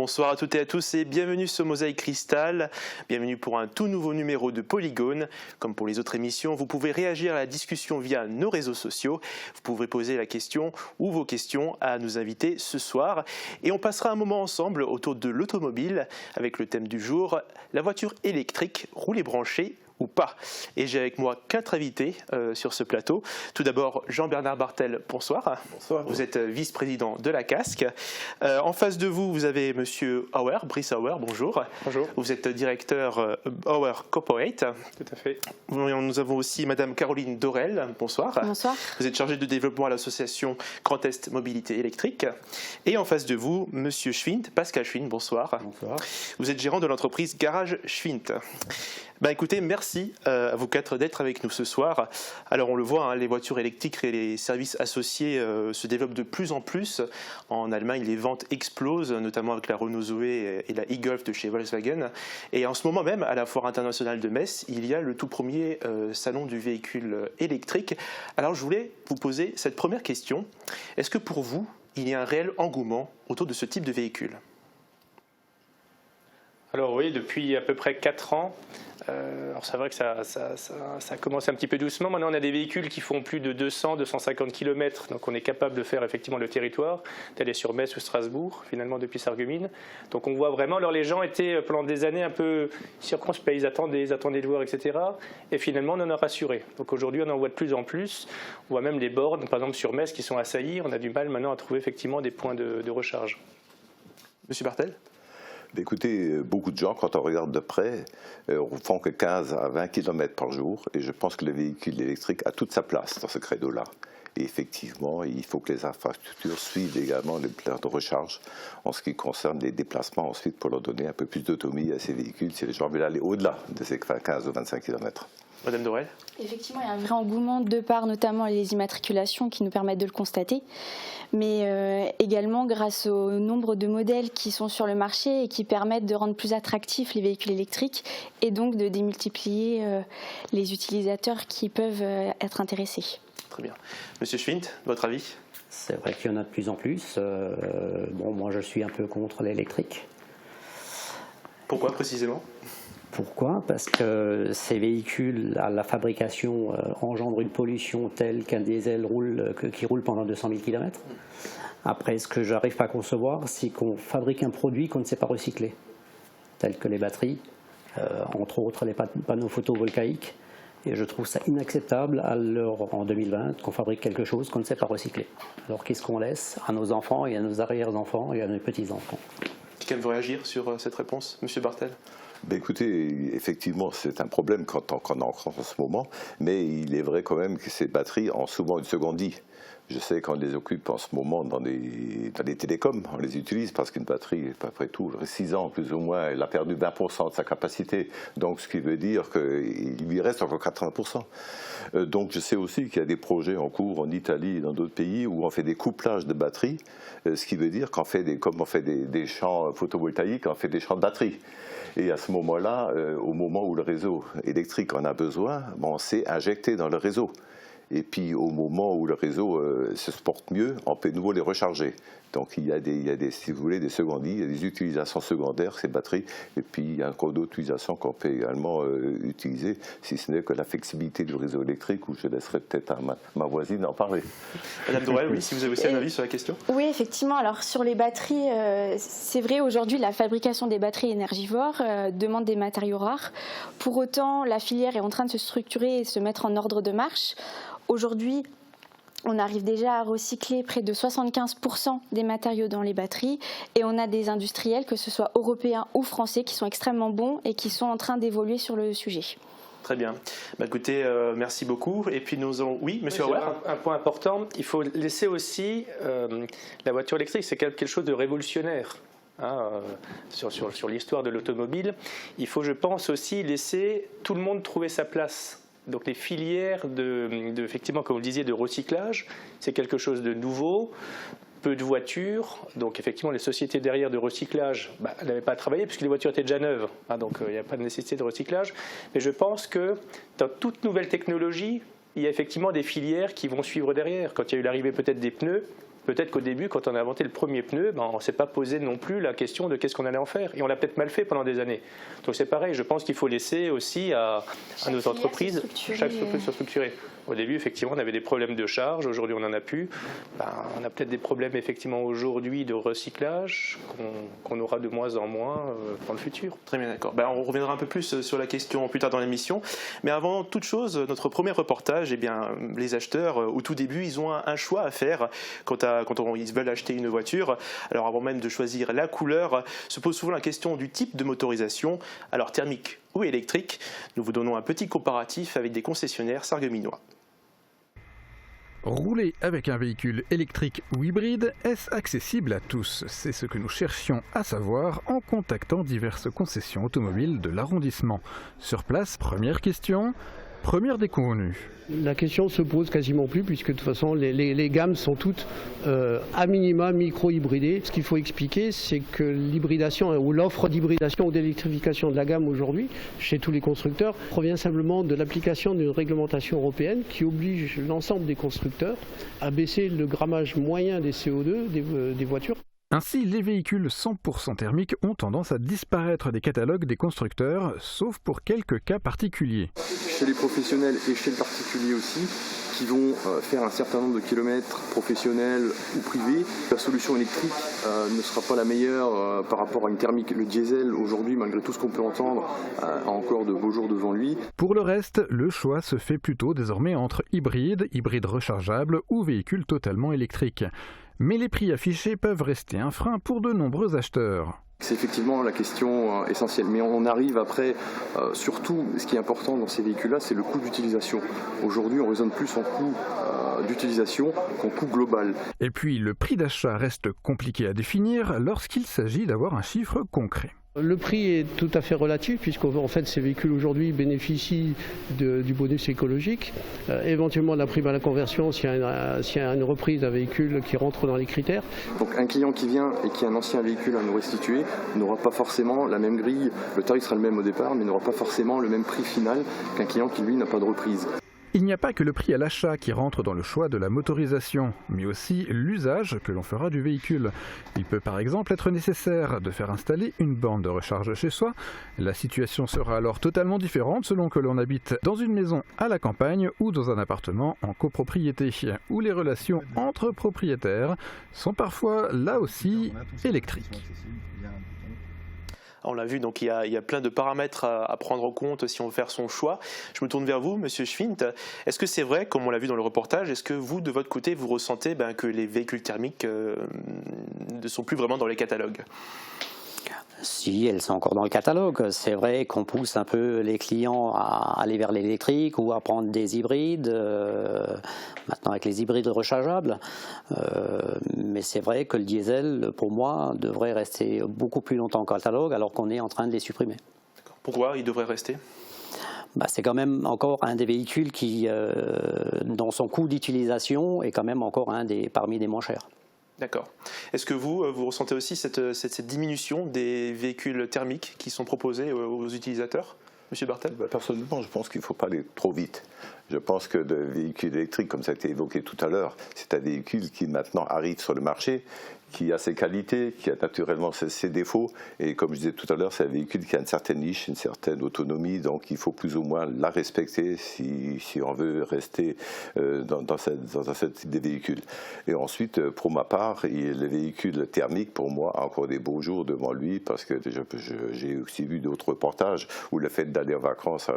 Bonsoir à toutes et à tous et bienvenue sur Mosaïque Cristal. Bienvenue pour un tout nouveau numéro de Polygone. Comme pour les autres émissions, vous pouvez réagir à la discussion via nos réseaux sociaux. Vous pouvez poser la question ou vos questions à nos invités ce soir. Et on passera un moment ensemble autour de l'automobile avec le thème du jour, la voiture électrique, roulée branchée ou pas. Et j'ai avec moi 4 invités sur ce plateau. Tout d'abord, Jean-Bernard Bartel, bonsoir. Bonsoir. Vous êtes vice-président de la Casque. En face de vous, vous avez Monsieur Auer, Brice Auer, bonjour. Bonjour. Vous êtes directeur Auer Corporate. Tout à fait. Nous avons aussi Madame Caroline Dorel, bonsoir. Bonsoir. Vous êtes chargée de développement à l'association Grand Est Mobilité Électrique. Et en face de vous, Monsieur Schwint, Pascal Schwint, bonsoir. Bonsoir. Vous êtes gérant de l'entreprise Garage Schwint. Écoutez, merci à vous 4 d'être avec nous ce soir. Alors on le voit, les voitures électriques et les services associés se développent de plus en plus. En Allemagne, les ventes explosent, notamment avec la Renault Zoé et la e-Golf de chez Volkswagen. Et en ce moment même, à la Foire internationale de Metz, il y a le tout premier salon du véhicule électrique. Alors je voulais vous poser cette première question. Est-ce que pour vous, il y a un réel engouement autour de ce type de véhicule ? Alors oui, depuis à peu près 4 ans, alors c'est vrai que ça a commencé un petit peu doucement. Maintenant, on a des véhicules qui font plus de 200-250 km, donc on est capable de faire effectivement le territoire, d'aller sur Metz ou Strasbourg, finalement depuis Sarreguemines. Donc on voit vraiment, alors les gens étaient pendant des années un peu circonspects, ils attendaient de voir, etc. Et finalement, on en a rassuré. Donc aujourd'hui, on en voit de plus en plus. On voit même les bornes, par exemple sur Metz, qui sont assaillies. On a du mal maintenant à trouver effectivement des points de recharge. Monsieur Bartel ? Écoutez, beaucoup de gens, quand on regarde de près, font que 15 à 20 km par jour. Et je pense que le véhicule électrique a toute sa place dans ce credo-là. Et effectivement, il faut que les infrastructures suivent également les plans de recharge en ce qui concerne les déplacements ensuite pour leur donner un peu plus d'autonomie à ces véhicules si les gens veulent aller au-delà de ces 15 ou 25 km. Madame Dorel ? Effectivement, il y a un vrai engouement de par notamment les immatriculations qui nous permettent de le constater, mais également grâce au nombre de modèles qui sont sur le marché et qui permettent de rendre plus attractifs les véhicules électriques et donc de démultiplier les utilisateurs qui peuvent être intéressés. Très bien. Monsieur Schwint, votre avis ? C'est vrai qu'il y en a de plus en plus. Moi, je suis un peu contre l'électrique. Pourquoi précisément ? Pourquoi ? Parce que ces véhicules, à la fabrication, engendrent une pollution telle qu'un diesel qui roule pendant 200 000 km. Après, ce que j'arrive pas à concevoir, c'est qu'on fabrique un produit qu'on ne sait pas recycler, tel que les batteries, entre autres les panneaux photovoltaïques. Et je trouve ça inacceptable en 2020 qu'on fabrique quelque chose qu'on ne sait pas recycler. Alors qu'est-ce qu'on laisse à nos enfants et à nos arrière-enfants et à nos petits-enfants ? Quelqu'un veut réagir sur cette réponse ? Monsieur Bartel ? Écoutez, effectivement, c'est un problème qu'on a encore en ce moment, mais il est vrai quand même que ces batteries ont souvent une seconde vie. Je sais qu'on les occupe en ce moment dans les télécoms, on les utilise parce qu'une batterie, après tout, 6 ans plus ou moins, elle a perdu 20% de sa capacité, donc ce qui veut dire qu'il lui reste encore 80%. Donc je sais aussi qu'il y a des projets en cours en Italie et dans d'autres pays où on fait des couplages de batteries, ce qui veut dire comme on fait des champs photovoltaïques, on fait des champs de batteries. Et à ce moment-là, au moment où le réseau électrique en a besoin, on s'est injecté dans le réseau. Et puis au moment où le réseau se porte mieux, on peut de nouveau les recharger. Donc il y a des, si vous voulez, des secondes vies, il y a des utilisations secondaires, ces batteries, et puis il y a encore d'autres utilisations qu'on peut également utiliser, si ce n'est que la flexibilité du réseau électrique, où je laisserai peut-être à ma voisine en parler. Madame Dorel, oui, si vous avez aussi un avis sur la question. Oui, effectivement. Alors sur les batteries, c'est vrai, aujourd'hui la fabrication des batteries énergivores demande des matériaux rares. Pour autant, la filière est en train de se structurer et de se mettre en ordre de marche. Aujourd'hui, on arrive déjà à recycler près de 75% des matériaux dans les batteries et on a des industriels, que ce soit européens ou français, qui sont extrêmement bons et qui sont en train d'évoluer sur le sujet. Très bien. Écoutez, merci beaucoup. Et puis nous allons... Oui, monsieur Auer. Un point important, il faut laisser aussi la voiture électrique, c'est quelque chose de révolutionnaire. Sur l'histoire de l'automobile. Il faut, je pense, aussi laisser tout le monde trouver sa place. Donc les filières effectivement, comme vous le disiez, de recyclage, c'est quelque chose de nouveau. Peu de voitures, donc effectivement les sociétés derrière de recyclage, elles n'avaient pas à travailler puisque les voitures étaient déjà neuves, donc il n'y a pas de nécessité de recyclage. Mais je pense que dans toute nouvelle technologie, il y a effectivement des filières qui vont suivre derrière. Quand il y a eu l'arrivée peut-être des pneus, Peut-être qu'au début, quand on a inventé le premier pneu, on ne s'est pas posé non plus la question de qu'est-ce qu'on allait en faire. Et on l'a peut-être mal fait pendant des années. Donc c'est pareil, je pense qu'il faut laisser aussi à nos entreprises chaque entreprise se structurer. Au début, effectivement, on avait des problèmes de charge. Aujourd'hui, on n'en a plus. On a peut-être des problèmes, effectivement, aujourd'hui de recyclage qu'on aura de moins en moins dans le futur. Très bien, d'accord. On reviendra un peu plus sur la question plus tard dans l'émission. Mais avant toute chose, notre premier reportage, les acheteurs, au tout début, ils ont un choix à faire quand ils veulent acheter une voiture. Alors, avant même de choisir la couleur, se pose souvent la question du type de motorisation. Alors, thermique ou électrique, nous vous donnons un petit comparatif avec des concessionnaires sarregueminois. Rouler avec un véhicule électrique ou hybride, est-ce accessible à tous? C'est ce que nous cherchions à savoir en contactant diverses concessions automobiles de l'arrondissement. Sur place, première question, première déconvenue. La question se pose quasiment plus puisque de toute façon les gammes sont toutes à minima micro-hybridées. Ce qu'il faut expliquer, c'est que l'hybridation ou l'offre d'hybridation ou d'électrification de la gamme aujourd'hui chez tous les constructeurs provient simplement de l'application d'une réglementation européenne qui oblige l'ensemble des constructeurs à baisser le grammage moyen des CO2 des voitures. Ainsi, les véhicules 100% thermiques ont tendance à disparaître des catalogues des constructeurs, sauf pour quelques cas particuliers. Chez les professionnels et chez les particuliers aussi, qui vont faire un certain nombre de kilomètres professionnels ou privés, la solution électrique ne sera pas la meilleure par rapport à une thermique. Le diesel, aujourd'hui, malgré tout ce qu'on peut entendre, a encore de beaux jours devant lui. Pour le reste, le choix se fait plutôt désormais entre hybrides rechargeables ou véhicules totalement électriques. Mais les prix affichés peuvent rester un frein pour de nombreux acheteurs. C'est effectivement la question essentielle, mais on arrive après, surtout ce qui est important dans ces véhicules-là, c'est le coût d'utilisation. Aujourd'hui, on raisonne plus en coût d'utilisation qu'en coût global. Et puis, le prix d'achat reste compliqué à définir lorsqu'il s'agit d'avoir un chiffre concret. Le prix est tout à fait relatif puisqu'en fait ces véhicules aujourd'hui bénéficient du bonus écologique, éventuellement de la prime à la conversion s'il y a une reprise d'un véhicule qui rentre dans les critères. Donc un client qui vient et qui a un ancien véhicule à nous restituer n'aura pas forcément la même grille, le tarif sera le même au départ mais n'aura pas forcément le même prix final qu'un client qui lui n'a pas de reprise. Il n'y a pas que le prix à l'achat qui rentre dans le choix de la motorisation, mais aussi l'usage que l'on fera du véhicule. Il peut par exemple être nécessaire de faire installer une borne de recharge chez soi. La situation sera alors totalement différente selon que l'on habite dans une maison à la campagne ou dans un appartement en copropriété, où les relations entre propriétaires sont parfois là aussi électriques. On l'a vu, donc il y a plein de paramètres à prendre en compte si on veut faire son choix. Je me tourne vers vous, Monsieur Schwint. Est-ce que c'est vrai, comme on l'a vu dans le reportage, est-ce que vous, de votre côté, vous ressentez que les véhicules thermiques ne sont plus vraiment dans les catalogues ? Si, elles sont encore dans le catalogue. C'est vrai qu'on pousse un peu les clients à aller vers l'électrique ou à prendre des hybrides, maintenant avec les hybrides rechargeables. Mais c'est vrai que le diesel, pour moi, devrait rester beaucoup plus longtemps au catalogue alors qu'on est en train de les supprimer. Pourquoi il devrait rester ? C'est quand même encore un des véhicules qui, dans son coût d'utilisation, est quand même encore parmi des moins chers. D'accord. Est-ce que vous ressentez aussi cette diminution des véhicules thermiques qui sont proposés aux utilisateurs, Monsieur Bartel ? Personnellement, je pense qu'il ne faut pas aller trop vite. Je pense que le véhicule électrique, comme ça a été évoqué tout à l'heure, c'est un véhicule qui maintenant arrive sur le marché, qui a ses qualités, qui a naturellement ses défauts. Et comme je disais tout à l'heure, c'est un véhicule qui a une certaine niche, une certaine autonomie, donc il faut plus ou moins la respecter si on veut rester dans ce type de véhicule. Et ensuite, pour ma part, le véhicule thermique, pour moi, a encore des beaux jours devant lui, parce que j'ai aussi vu d'autres reportages où le fait d'aller en vacances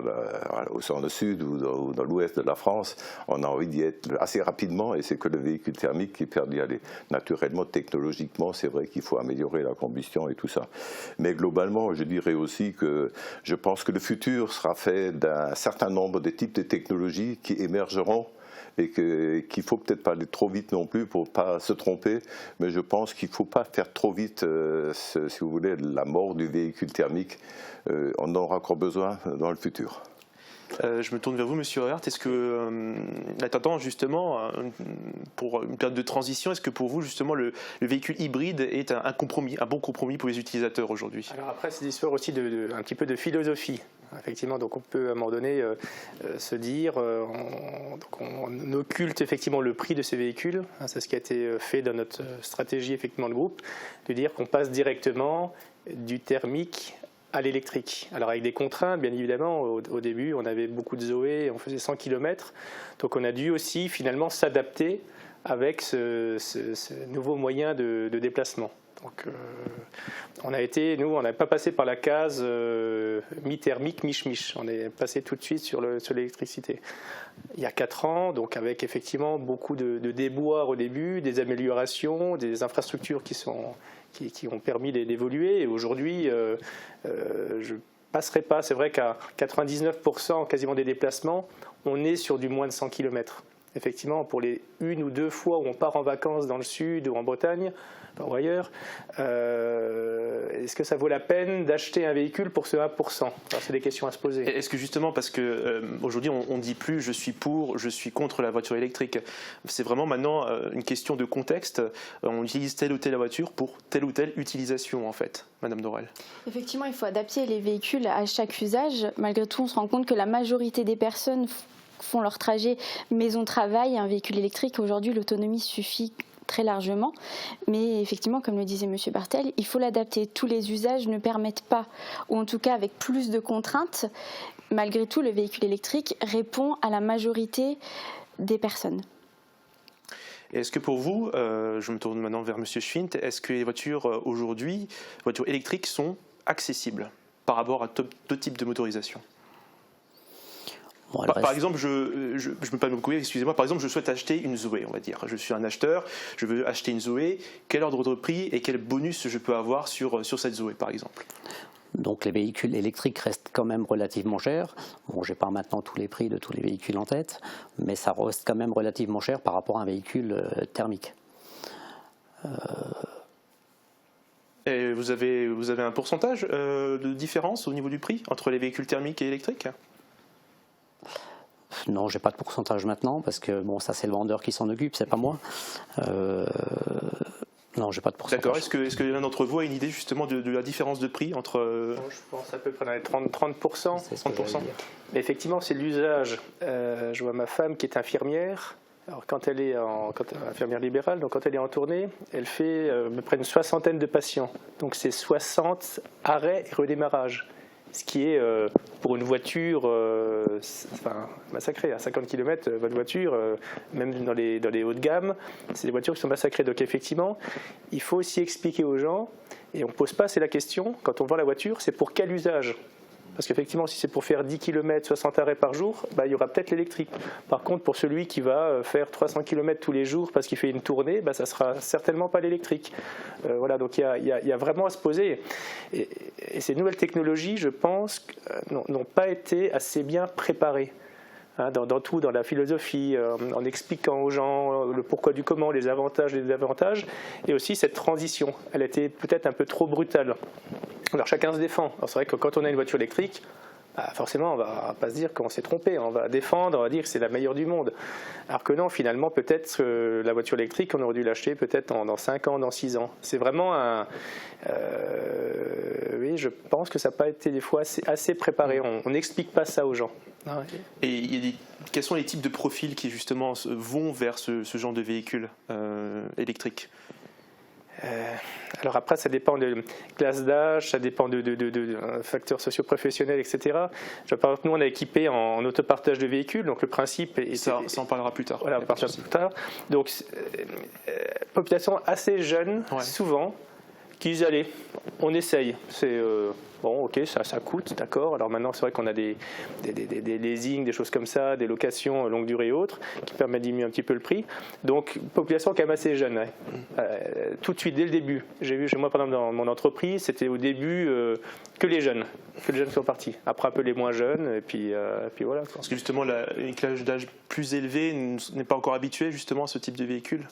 dans le sud ou dans l'ouest de la France, on a envie d'y être assez rapidement, et c'est que le véhicule thermique qui perd d'y aller. Naturellement, technologiquement, c'est vrai qu'il faut améliorer la combustion et tout ça. Mais globalement, je dirais aussi que je pense que le futur sera fait d'un certain nombre de types de technologies qui émergeront et qu'il ne faut peut-être pas aller trop vite non plus pour ne pas se tromper, mais je pense qu'il ne faut pas faire trop vite, si vous voulez, la mort du véhicule thermique. On en aura encore besoin dans le futur. Je me tourne vers vous, Monsieur Hoert. Est-ce que, attendant justement, pour une période de transition, est-ce que pour vous, justement, le véhicule hybride est un bon compromis pour les utilisateurs aujourd'hui ? Alors après, c'est l'histoire aussi un petit peu de philosophie. Effectivement, donc on peut à un moment donné se dire, on occulte effectivement le prix de ces véhicules. C'est ce qui a été fait dans notre stratégie effectivement de groupe, de dire qu'on passe directement du thermique à l'électrique. Alors avec des contraintes, bien évidemment, au début, on avait beaucoup de Zoé, on faisait 100 km, donc on a dû aussi finalement s'adapter avec ce nouveau moyen de déplacement. Donc, on n'a pas passé par la case mi-thermique, mi-chemiche. On est passé tout de suite sur l'électricité. Il y a 4 ans, donc avec effectivement beaucoup de déboires au début, des améliorations, des infrastructures qui ont permis d'évoluer. Et aujourd'hui, je passerai pas. C'est vrai qu'à 99% quasiment des déplacements, on est sur du moins de 100 km. Effectivement, pour les 1 ou 2 fois où on part en vacances dans le sud ou en Bretagne, ou ailleurs, est-ce que ça vaut la peine d'acheter un véhicule pour ce 1%? C'est des questions à se poser. Est-ce que justement, parce qu'aujourd'hui on ne dit plus je suis pour, je suis contre la voiture électrique, c'est vraiment maintenant une question de contexte, on utilise telle ou telle voiture pour telle ou telle utilisation en fait, Madame Dorel? Effectivement, il faut adapter les véhicules à chaque usage. Malgré tout, on se rend compte que la majorité des personnes font leur trajet maison-travail. Un véhicule électrique, aujourd'hui, l'autonomie suffit très largement, mais effectivement, comme le disait M. Bartel, il faut l'adapter. Tous les usages ne permettent pas, ou en tout cas avec plus de contraintes. Malgré tout, le véhicule électrique répond à la majorité des personnes. Est-ce que pour vous, je me tourne maintenant vers M. Schwint, est-ce que les voitures aujourd'hui, voitures électriques, sont accessibles par rapport à d'autres types de motorisation? Bon, par exemple, je me permets de vous couper, excusez-moi, par exemple, je souhaite acheter une Zoé, on va dire. Je suis un acheteur, je veux acheter une Zoé. Quel ordre de prix et quel bonus je peux avoir sur cette Zoé, par exemple? Donc les véhicules électriques restent quand même relativement chers. Bon, je n'ai pas maintenant tous les prix de tous les véhicules en tête, mais ça reste quand même relativement cher par rapport à un véhicule thermique. Et vous avez un pourcentage de différence au niveau du prix entre les véhicules thermiques et électriques? Non, j'ai pas de pourcentage maintenant parce que bon, ça c'est le vendeur qui s'en occupe, c'est pas moi. Non, j'ai pas de pourcentage. D'accord. Est-ce que l'un d'entre vous a une idée justement de la différence de prix entre Je pense à peu près dans les 30%. C'est ce que 30%. Mais effectivement, c'est l'usage. Je vois ma femme qui est infirmière. Alors quand elle est infirmière libérale, donc quand elle est en tournée, elle fait à peu près une 60aine de patients. Donc c'est 60 arrêts et redémarrages. Ce qui est, pour une voiture, massacré. À 50 km, votre voiture, même dans les hauts de gamme, c'est des voitures qui sont massacrées. Donc effectivement, il faut aussi expliquer aux gens, et on ne pose pas assez la question, quand on vend la voiture, c'est pour quel usage? Parce qu'effectivement, si c'est pour faire 10 km, 60 arrêts par jour, il y aura peut-être l'électrique. Par contre, pour celui qui va faire 300 km tous les jours parce qu'il fait une tournée, ça ne sera certainement pas l'électrique. Voilà, donc il y a vraiment à se poser. Et ces nouvelles technologies, je pense, n'ont pas été assez bien préparées. Dans tout, dans la philosophie, en expliquant aux gens le pourquoi du comment, les avantages et les désavantages, et aussi cette transition. Elle a été peut-être un peu trop brutale. Alors chacun se défend. Alors c'est vrai que quand on a une voiture électrique, forcément on ne va pas se dire qu'on s'est trompé, on va défendre, on va dire que c'est la meilleure du monde. Alors que non, finalement peut-être la voiture électrique, on aurait dû l'acheter peut-être dans 5 ans, dans 6 ans. C'est vraiment oui, je pense que ça n'a pas été des fois assez préparé. On n'explique pas ça aux gens. Et quels sont les types de profils qui justement vont vers ce genre de véhicule électrique? Alors après, ça dépend de classe d'âge, ça dépend de facteurs socio-professionnels, etc. Par exemple, nous, on a équipé en autopartage de véhicules, donc le principe... Ça en parlera plus tard. Voilà, on parlera plus tard. Donc, population assez jeune, souvent, qui disent, allez, on essaye. C'est... bon, ok, ça coûte, d'accord. Alors maintenant, c'est vrai qu'on a des leasing, des choses comme ça, des locations longue durée et autres, qui permettent de diminuer un petit peu le prix. Donc, population quand même assez jeune. Tout de suite, dès le début. J'ai vu chez moi, par exemple, dans mon entreprise, c'était au début que les jeunes sont partis. Après, un peu les moins jeunes, et puis voilà. Parce que justement, une classe d'âge plus élevée n'est pas encore habituée justement à ce type de véhicule.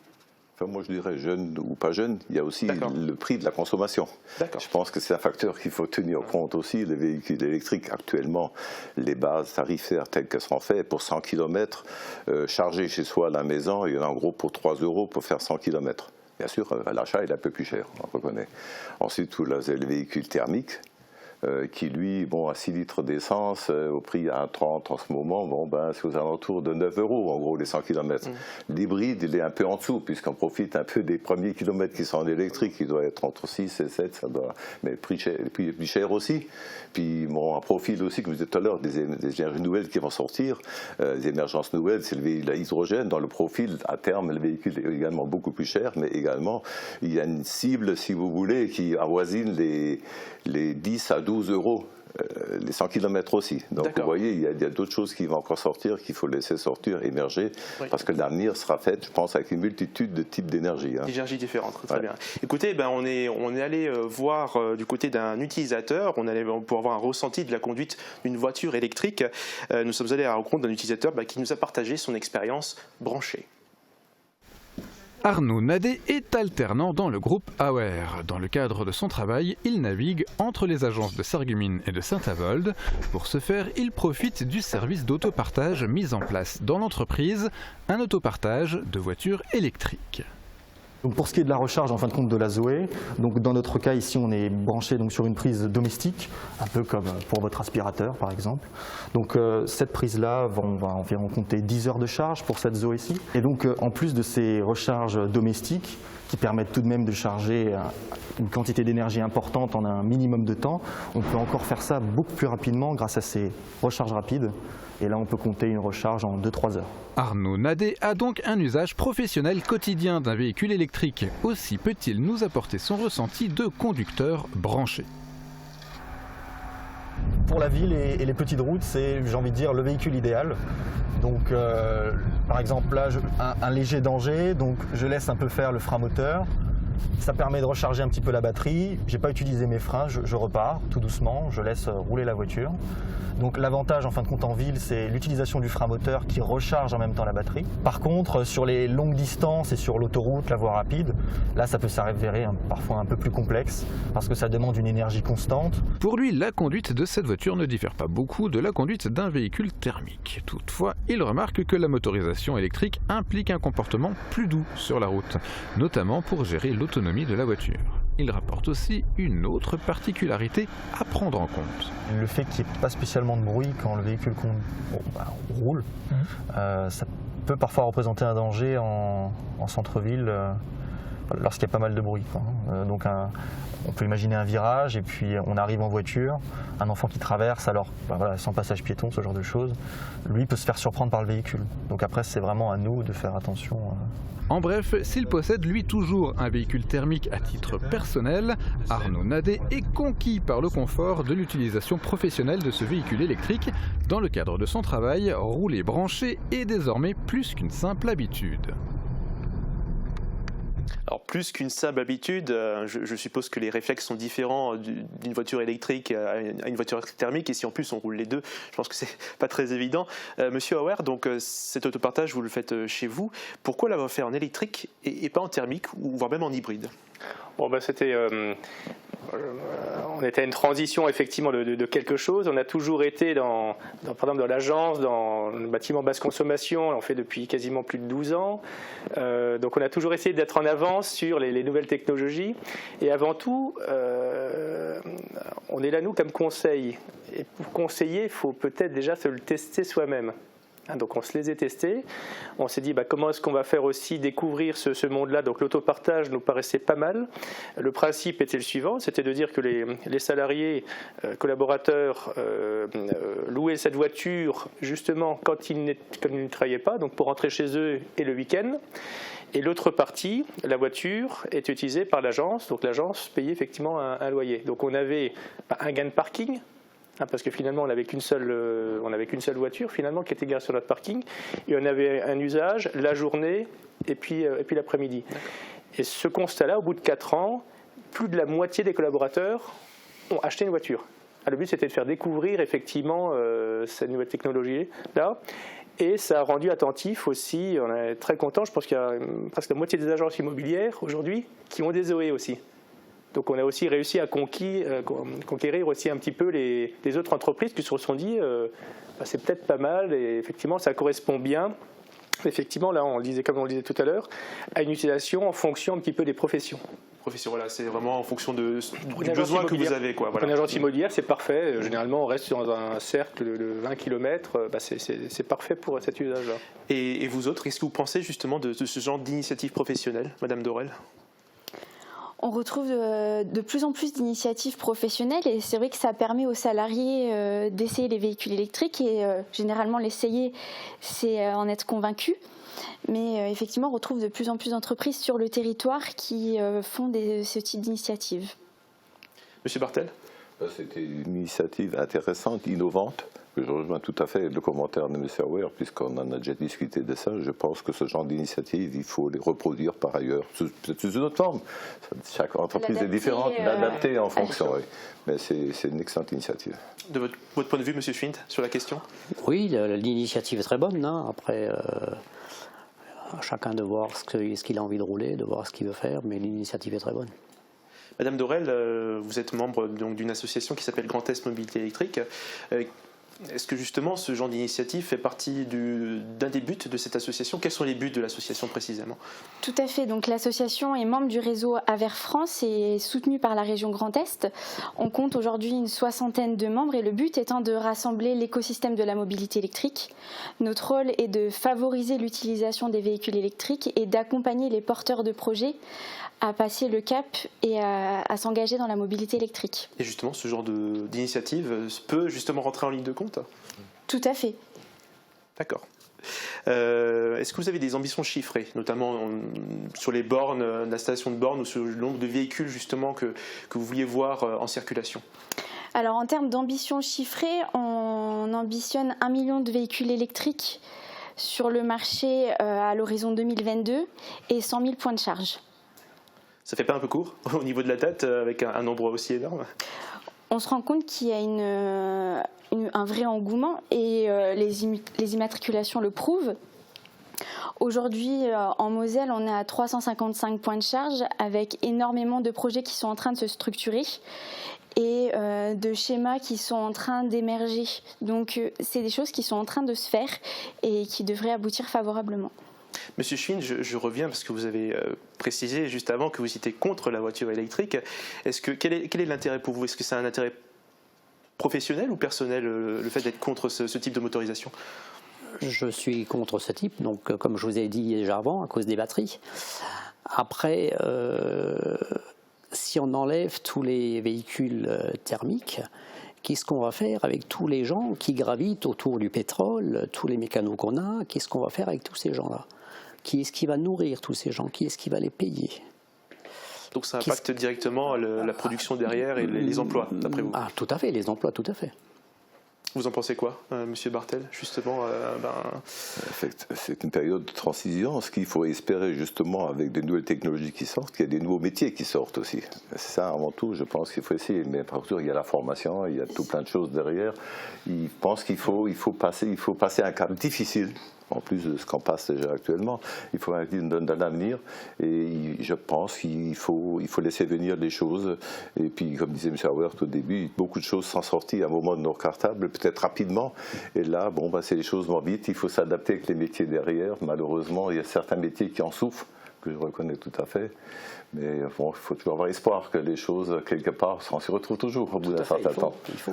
Moi, je dirais jeune ou pas jeune, il y a aussi le prix de la consommation. Je pense que c'est un facteur qu'il faut tenir compte aussi. Les véhicules électriques, actuellement, les bases tarifaires telles qu'elles sont faites, pour 100 km, charger chez soi à la maison, il y en a en gros pour 3 € pour faire 100 km. Bien sûr, à l'achat, il est un peu plus cher, on reconnaît. Ensuite, vous avez les véhicules thermiques. qui lui, bon, à 6 litres d'essence, au prix à 30 en ce moment, bon, ben, c'est aux alentours de 9 euros, en gros, les 100 km. L'hybride, il est un peu en dessous, puisqu'on profite un peu des premiers kilomètres qui sont en électrique, qui doit être entre 6 et 7, ça doit, mais plus cher aussi. Puis, bon, un profil aussi, comme je disais tout à l'heure, des énergies nouvelles qui vont sortir, des émergences nouvelles, c'est l'hydrogène. Dans le profil, à terme, le véhicule est également beaucoup plus cher, mais également, il y a une cible, si vous voulez, qui avoisine les 10 à 12 euros. Les 100 km aussi. Donc vous voyez, il y a d'autres choses qui vont encore sortir, qu'il faut laisser sortir, émerger, parce que l'avenir sera fait, je pense, avec une multitude de types d'énergie. D'énergie différentes, très bien. Écoutez, ben, on est allé voir du côté d'un utilisateur, on allait pour avoir un ressenti de la conduite d'une voiture électrique. Nous sommes allés à la rencontre d'un utilisateur qui nous a partagé son expérience branchée. Arnaud Nadet est alternant dans le groupe AWARE. Dans le cadre de son travail, il navigue entre les agences de Sarreguemines et de Saint-Avold. Pour ce faire, il profite du service d'autopartage mis en place dans l'entreprise, un autopartage de voitures électriques. Donc pour ce qui est de la recharge en fin de compte de la Zoé, donc dans notre cas ici on est branché donc sur une prise domestique, un peu comme pour votre aspirateur par exemple. Donc cette prise là, on va environ compter 10 heures de charge pour cette Zoé-ci. Et donc en plus de ces recharges domestiques qui permettent tout de même de charger une quantité d'énergie importante en un minimum de temps, on peut encore faire ça beaucoup plus rapidement grâce à ces recharges rapides. Et là, on peut compter une recharge en 2-3 heures. Arnaud Nadet a donc un usage professionnel quotidien d'un véhicule électrique. Aussi peut-il nous apporter son ressenti de conducteur branché. Pour la ville et les petites routes, c'est, j'ai envie de dire, le véhicule idéal. Donc, par exemple, là, un léger danger, donc je laisse un peu faire le frein moteur. Ça permet de recharger un petit peu la batterie. Je n'ai pas utilisé mes freins, je repars tout doucement, je laisse rouler la voiture. Donc l'avantage en fin de compte en ville, c'est l'utilisation du frein moteur qui recharge en même temps la batterie. Par contre, sur les longues distances et sur l'autoroute, la voie rapide, là ça peut s'avérer parfois un peu plus complexe parce que ça demande une énergie constante. Pour lui, la conduite de cette voiture ne diffère pas beaucoup de la conduite d'un véhicule thermique. Toutefois, il remarque que la motorisation électrique implique un comportement plus doux sur la route, notamment pour gérer l'autonomie de la voiture. Il rapporte aussi une autre particularité à prendre en compte. Le fait qu'il n'y ait pas spécialement de bruit quand le véhicule roule, ça peut parfois représenter un danger en centre-ville lorsqu'il y a pas mal de bruit. Donc on peut imaginer un virage et puis on arrive en voiture, un enfant qui traverse, alors sans passage piéton, ce genre de choses, lui peut se faire surprendre par le véhicule. Donc après c'est vraiment à nous de faire attention. En bref, s'il possède lui toujours un véhicule thermique à titre personnel, Arnaud Nadet est conquis par le confort de l'utilisation professionnelle de ce véhicule électrique. Dans le cadre de son travail, rouler branché est désormais plus qu'une simple habitude. Alors plus qu'une simple habitude, je suppose que les réflexes sont différents d'une voiture électrique à une voiture thermique, et si en plus on roule les deux, je pense que c'est pas très évident. Monsieur Auer, donc cet autopartage vous le faites chez vous. Pourquoi l'avoir fait en électrique et pas en thermique ou voire même en hybride? Bon, c'était, on était à une transition effectivement de quelque chose. On a toujours été par exemple dans l'agence, dans le bâtiment basse consommation, on fait depuis quasiment plus de 12 ans. Donc on a toujours essayé d'être en avance sur les nouvelles technologies. Et avant tout, on est là nous comme conseil. Et pour conseiller, il faut peut-être déjà se le tester soi-même. Donc on se les a testés, on s'est dit comment est-ce qu'on va faire aussi découvrir ce monde-là. Donc l'autopartage nous paraissait pas mal. Le principe était le suivant, c'était de dire que les salariés, collaborateurs louaient cette voiture justement quand ils ne travaillaient pas, donc pour rentrer chez eux et le week-end. Et l'autre partie, la voiture, est utilisée par l'agence, donc l'agence payait effectivement un loyer. Donc on avait un gain de parking, parce que finalement on n'avait qu'une seule voiture finalement qui était garée sur notre parking, et on avait un usage la journée et puis l'après-midi. Et ce constat-là, au bout de 4 ans, plus de la moitié des collaborateurs ont acheté une voiture. Le but c'était de faire découvrir effectivement cette nouvelle technologie-là. Et ça a rendu attentif aussi, on est très content, je pense qu'il y a presque la moitié des agences immobilières aujourd'hui qui ont des Zoé aussi. Donc on a aussi réussi à conquérir aussi un petit peu les autres entreprises qui se sont dit c'est peut-être pas mal, et effectivement ça correspond bien. Effectivement, là, on le disait, comme on le disait tout à l'heure, à une utilisation en fonction un petit peu des professions. Profession, voilà, c'est vraiment en fonction du Une besoin agence que vous avez. Quoi, Pour une voilà. agence immobilière, c'est parfait. Généralement, on reste dans un cercle de 20 km. C'est parfait pour cet usage-là. Et vous autres, qu'est-ce que vous pensez justement de ce genre d'initiative professionnelle, Madame Dorel? On retrouve de plus en plus d'initiatives professionnelles et c'est vrai que ça permet aux salariés d'essayer les véhicules électriques et généralement l'essayer, c'est en être convaincu. Mais effectivement, on retrouve de plus en plus d'entreprises sur le territoire qui font ce type d'initiative. Monsieur Bartel? C'était une initiative intéressante, innovante, que je rejoins tout à fait le commentaire de M. Auer, puisqu'on en a déjà discuté de ça. Je pense que ce genre d'initiative, il faut les reproduire par ailleurs, peut-être sous une autre forme. Chaque entreprise est différente, l'adapter en fonction. Oui. Mais c'est une excellente initiative. De votre point de vue, M. Schwint, sur la question? Oui, l'initiative est très bonne. Hein. Après, à chacun de voir ce qu'il a envie de rouler, de voir ce qu'il veut faire, mais l'initiative est très bonne. Madame Dorel, vous êtes membre d'une association qui s'appelle Grand Est Mobilité Électrique. Est-ce que justement ce genre d'initiative fait partie d'un des buts de cette association? Quels sont les buts de l'association précisément? Tout à fait. Donc l'association est membre du réseau Aver France et est soutenue par la région Grand Est. On compte aujourd'hui une 60aine de membres et le but étant de rassembler l'écosystème de la mobilité électrique. Notre rôle est de favoriser l'utilisation des véhicules électriques et d'accompagner les porteurs de projets à passer le cap et à s'engager dans la mobilité électrique. Et justement, ce genre d'initiative peut justement rentrer en ligne de compte? Tout à fait. D'accord. Est-ce que vous avez des ambitions chiffrées, notamment sur les bornes, l'installation de bornes ou sur le nombre de véhicules justement que vous vouliez voir en circulation? Alors en termes d'ambition chiffrée, on ambitionne 1 million de véhicules électriques sur le marché à l'horizon 2022 et 100 000 points de charge. Ça fait pas un peu court au niveau de la date avec un nombre aussi énorme? On se rend compte qu'il y a un vrai engouement et les immatriculations le prouvent. Aujourd'hui, en Moselle, on est à 355 points de charge avec énormément de projets qui sont en train de se structurer et de schémas qui sont en train d'émerger. Donc, c'est des choses qui sont en train de se faire et qui devraient aboutir favorablement. Monsieur Schwint, je reviens parce que vous avez précisé juste avant que vous étiez contre la voiture électrique. Quel est l'intérêt pour vous? Est-ce que c'est un intérêt professionnel ou personnel, le fait d'être contre ce type de motorisation? Je suis contre ce type, donc comme je vous ai dit déjà avant, à cause des batteries. Après, si on enlève tous les véhicules thermiques, qu'est-ce qu'on va faire avec tous les gens qui gravitent autour du pétrole, tous les mécanos qu'on a? Qu'est-ce qu'on va faire avec tous ces gens-là? Qui est-ce qui va nourrir tous ces gens? Qui est-ce qui va les payer? Donc ça impacte directement la production derrière et les emplois, d'après vous? Ah, tout à fait, les emplois, tout à fait. Vous en pensez quoi, Monsieur Bartel, justement C'est une période de transition. Ce qu'il faut espérer, justement, avec de nouvelles technologies qui sortent, qu'il y a des nouveaux métiers qui sortent aussi. C'est ça, avant tout, je pense qu'il faut essayer. Mais par contre, il y a la formation, il y a tout plein de choses derrière. Je pense qu'il faut passer un cap difficile, en plus de ce qu'on passe déjà actuellement. Il faut un dans l'avenir et je pense qu'il faut laisser venir les choses. Et puis, comme disait M. Auer au début, beaucoup de choses sont sorties à un moment de nos cartables, peut-être rapidement. Et là, c'est les choses vont vite. Il faut s'adapter avec les métiers derrière. Malheureusement, il y a certains métiers qui en souffrent, que je reconnais tout à fait. Mais bon, il faut toujours avoir espoir que les choses, quelque part, on s'y retrouve toujours au bout d'un certain temps. Il faut.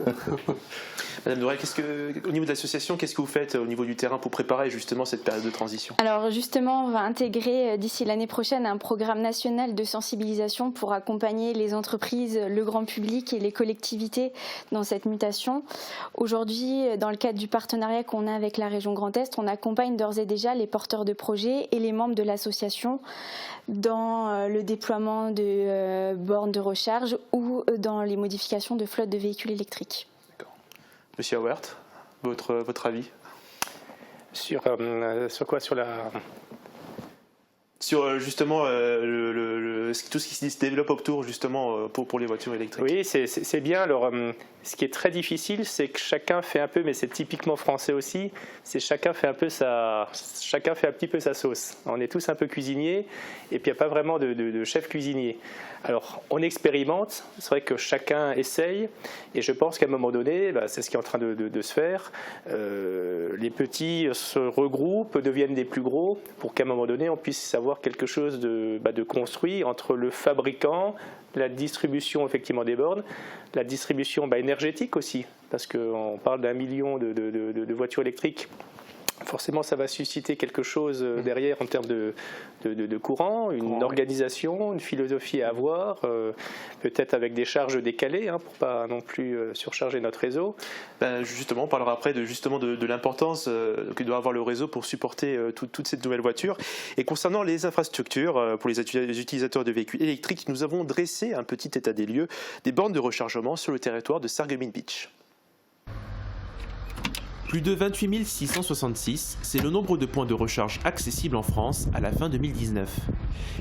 Madame Dorel, au niveau de l'association, qu'est-ce que vous faites au niveau du terrain pour préparer justement cette période de transition? Alors justement, on va intégrer d'ici l'année prochaine un programme national de sensibilisation pour accompagner les entreprises, le grand public et les collectivités dans cette mutation. Aujourd'hui, dans le cadre du partenariat qu'on a avec la région Grand Est, on accompagne d'ores et déjà les porteurs de projets et les membres de l'association dans le déploiement de bornes de recharge ou dans les modifications de flotte de véhicules électriques. D'accord. Monsieur Auer, votre avis? Sur quoi? Sur justement tout ce qui se développe autour justement pour les voitures électriques. Oui, c'est bien. Alors, Ce qui est très difficile, c'est que chacun fait un peu, mais c'est typiquement français aussi, c'est chacun fait un petit peu sa sauce. On est tous un peu cuisiniers, et puis il n'y a pas vraiment de chef cuisinier. Alors, on expérimente, c'est vrai que chacun essaye, et je pense qu'à un moment donné, c'est ce qui est en train de se faire. Les petits se regroupent, deviennent des plus gros, pour qu'à un moment donné, on puisse avoir quelque chose de construit entre le fabricant, la distribution effectivement des bornes, la distribution énergétique aussi, parce qu'on parle d'1 million de voitures électriques. Forcément, ça va susciter quelque chose derrière en termes de courant, une organisation, une philosophie à avoir, peut-être avec des charges décalées, pour pas non plus surcharger notre réseau. Justement, on parlera après de l'importance que doit avoir le réseau pour supporter toutes ces nouvelles voitures. Et concernant les infrastructures, pour les utilisateurs de véhicules électriques, nous avons dressé un petit état des lieux des bornes de rechargement sur le territoire de Sarreguemines Beach. Plus de 28 666, c'est le nombre de points de recharge accessibles en France à la fin 2019.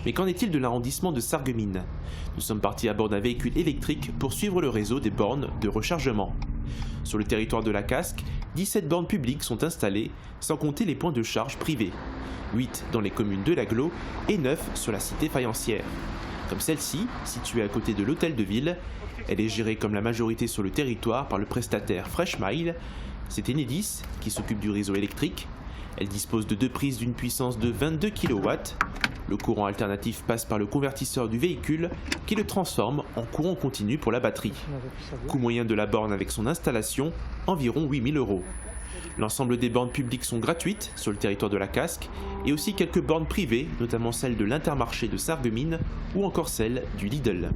Mais qu'en est-il de l'arrondissement de Sarreguemines? Nous sommes partis à bord d'un véhicule électrique pour suivre le réseau des bornes de rechargement. Sur le territoire de la Casque, 17 bornes publiques sont installées, sans compter les points de charge privés. 8 dans les communes de l'Agglo et 9 sur la cité faïencière. Comme celle-ci, située à côté de l'hôtel de ville, elle est gérée comme la majorité sur le territoire par le prestataire Freshmile. C'est Enedis qui s'occupe du réseau électrique. Elle dispose de 2 prises d'une puissance de 22 kW. Le courant alternatif passe par le convertisseur du véhicule qui le transforme en courant continu pour la batterie. Coût moyen de la borne avec son installation, environ 8 000 €. L'ensemble des bornes publiques sont gratuites sur le territoire de la Casque et aussi quelques bornes privées, notamment celle de l'Intermarché de Sarreguemines ou encore celle du Lidl.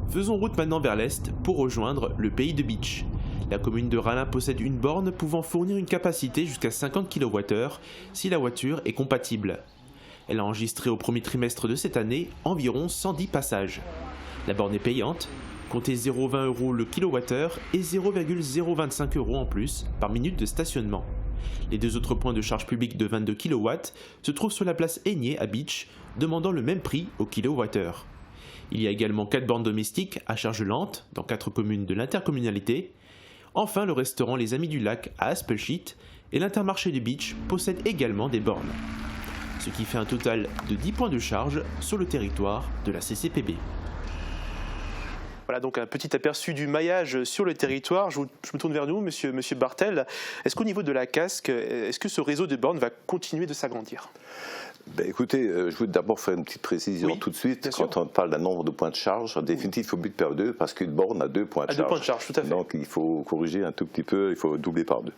Faisons route maintenant vers l'est pour rejoindre le pays de Beach. La commune de Rallin possède une borne pouvant fournir une capacité jusqu'à 50 kWh si la voiture est compatible. Elle a enregistré au premier trimestre de cette année environ 110 passages. La borne est payante, comptez 0,20 € le kilowattheure et 0,025 € en plus par minute de stationnement. Les 2 autres points de charge publique de 22 kW se trouvent sur la place Aigné à Beach, demandant le même prix au kilowattheure. Il y a également 4 bornes domestiques à charge lente dans 4 communes de l'intercommunalité. Enfin, le restaurant Les Amis du Lac à Aspelshit et l'Intermarché du Beach possèdent également des bornes. Ce qui fait un total de 10 points de charge sur le territoire de la CCPB. Voilà donc un petit aperçu du maillage sur le territoire. Je me tourne vers nous, monsieur Bartel. Est-ce qu'au niveau de la Casque, est-ce que ce réseau de bornes va continuer de s'agrandir ? Écoutez, je voudrais d'abord faire une petite précision tout de suite. Quand on parle d'un nombre de points de charge, en définitive, il faut but par 2 parce qu'une borne a 2 points de charge. 2 points de charge, tout à fait. Donc il faut corriger un tout petit peu, il faut doubler par 2.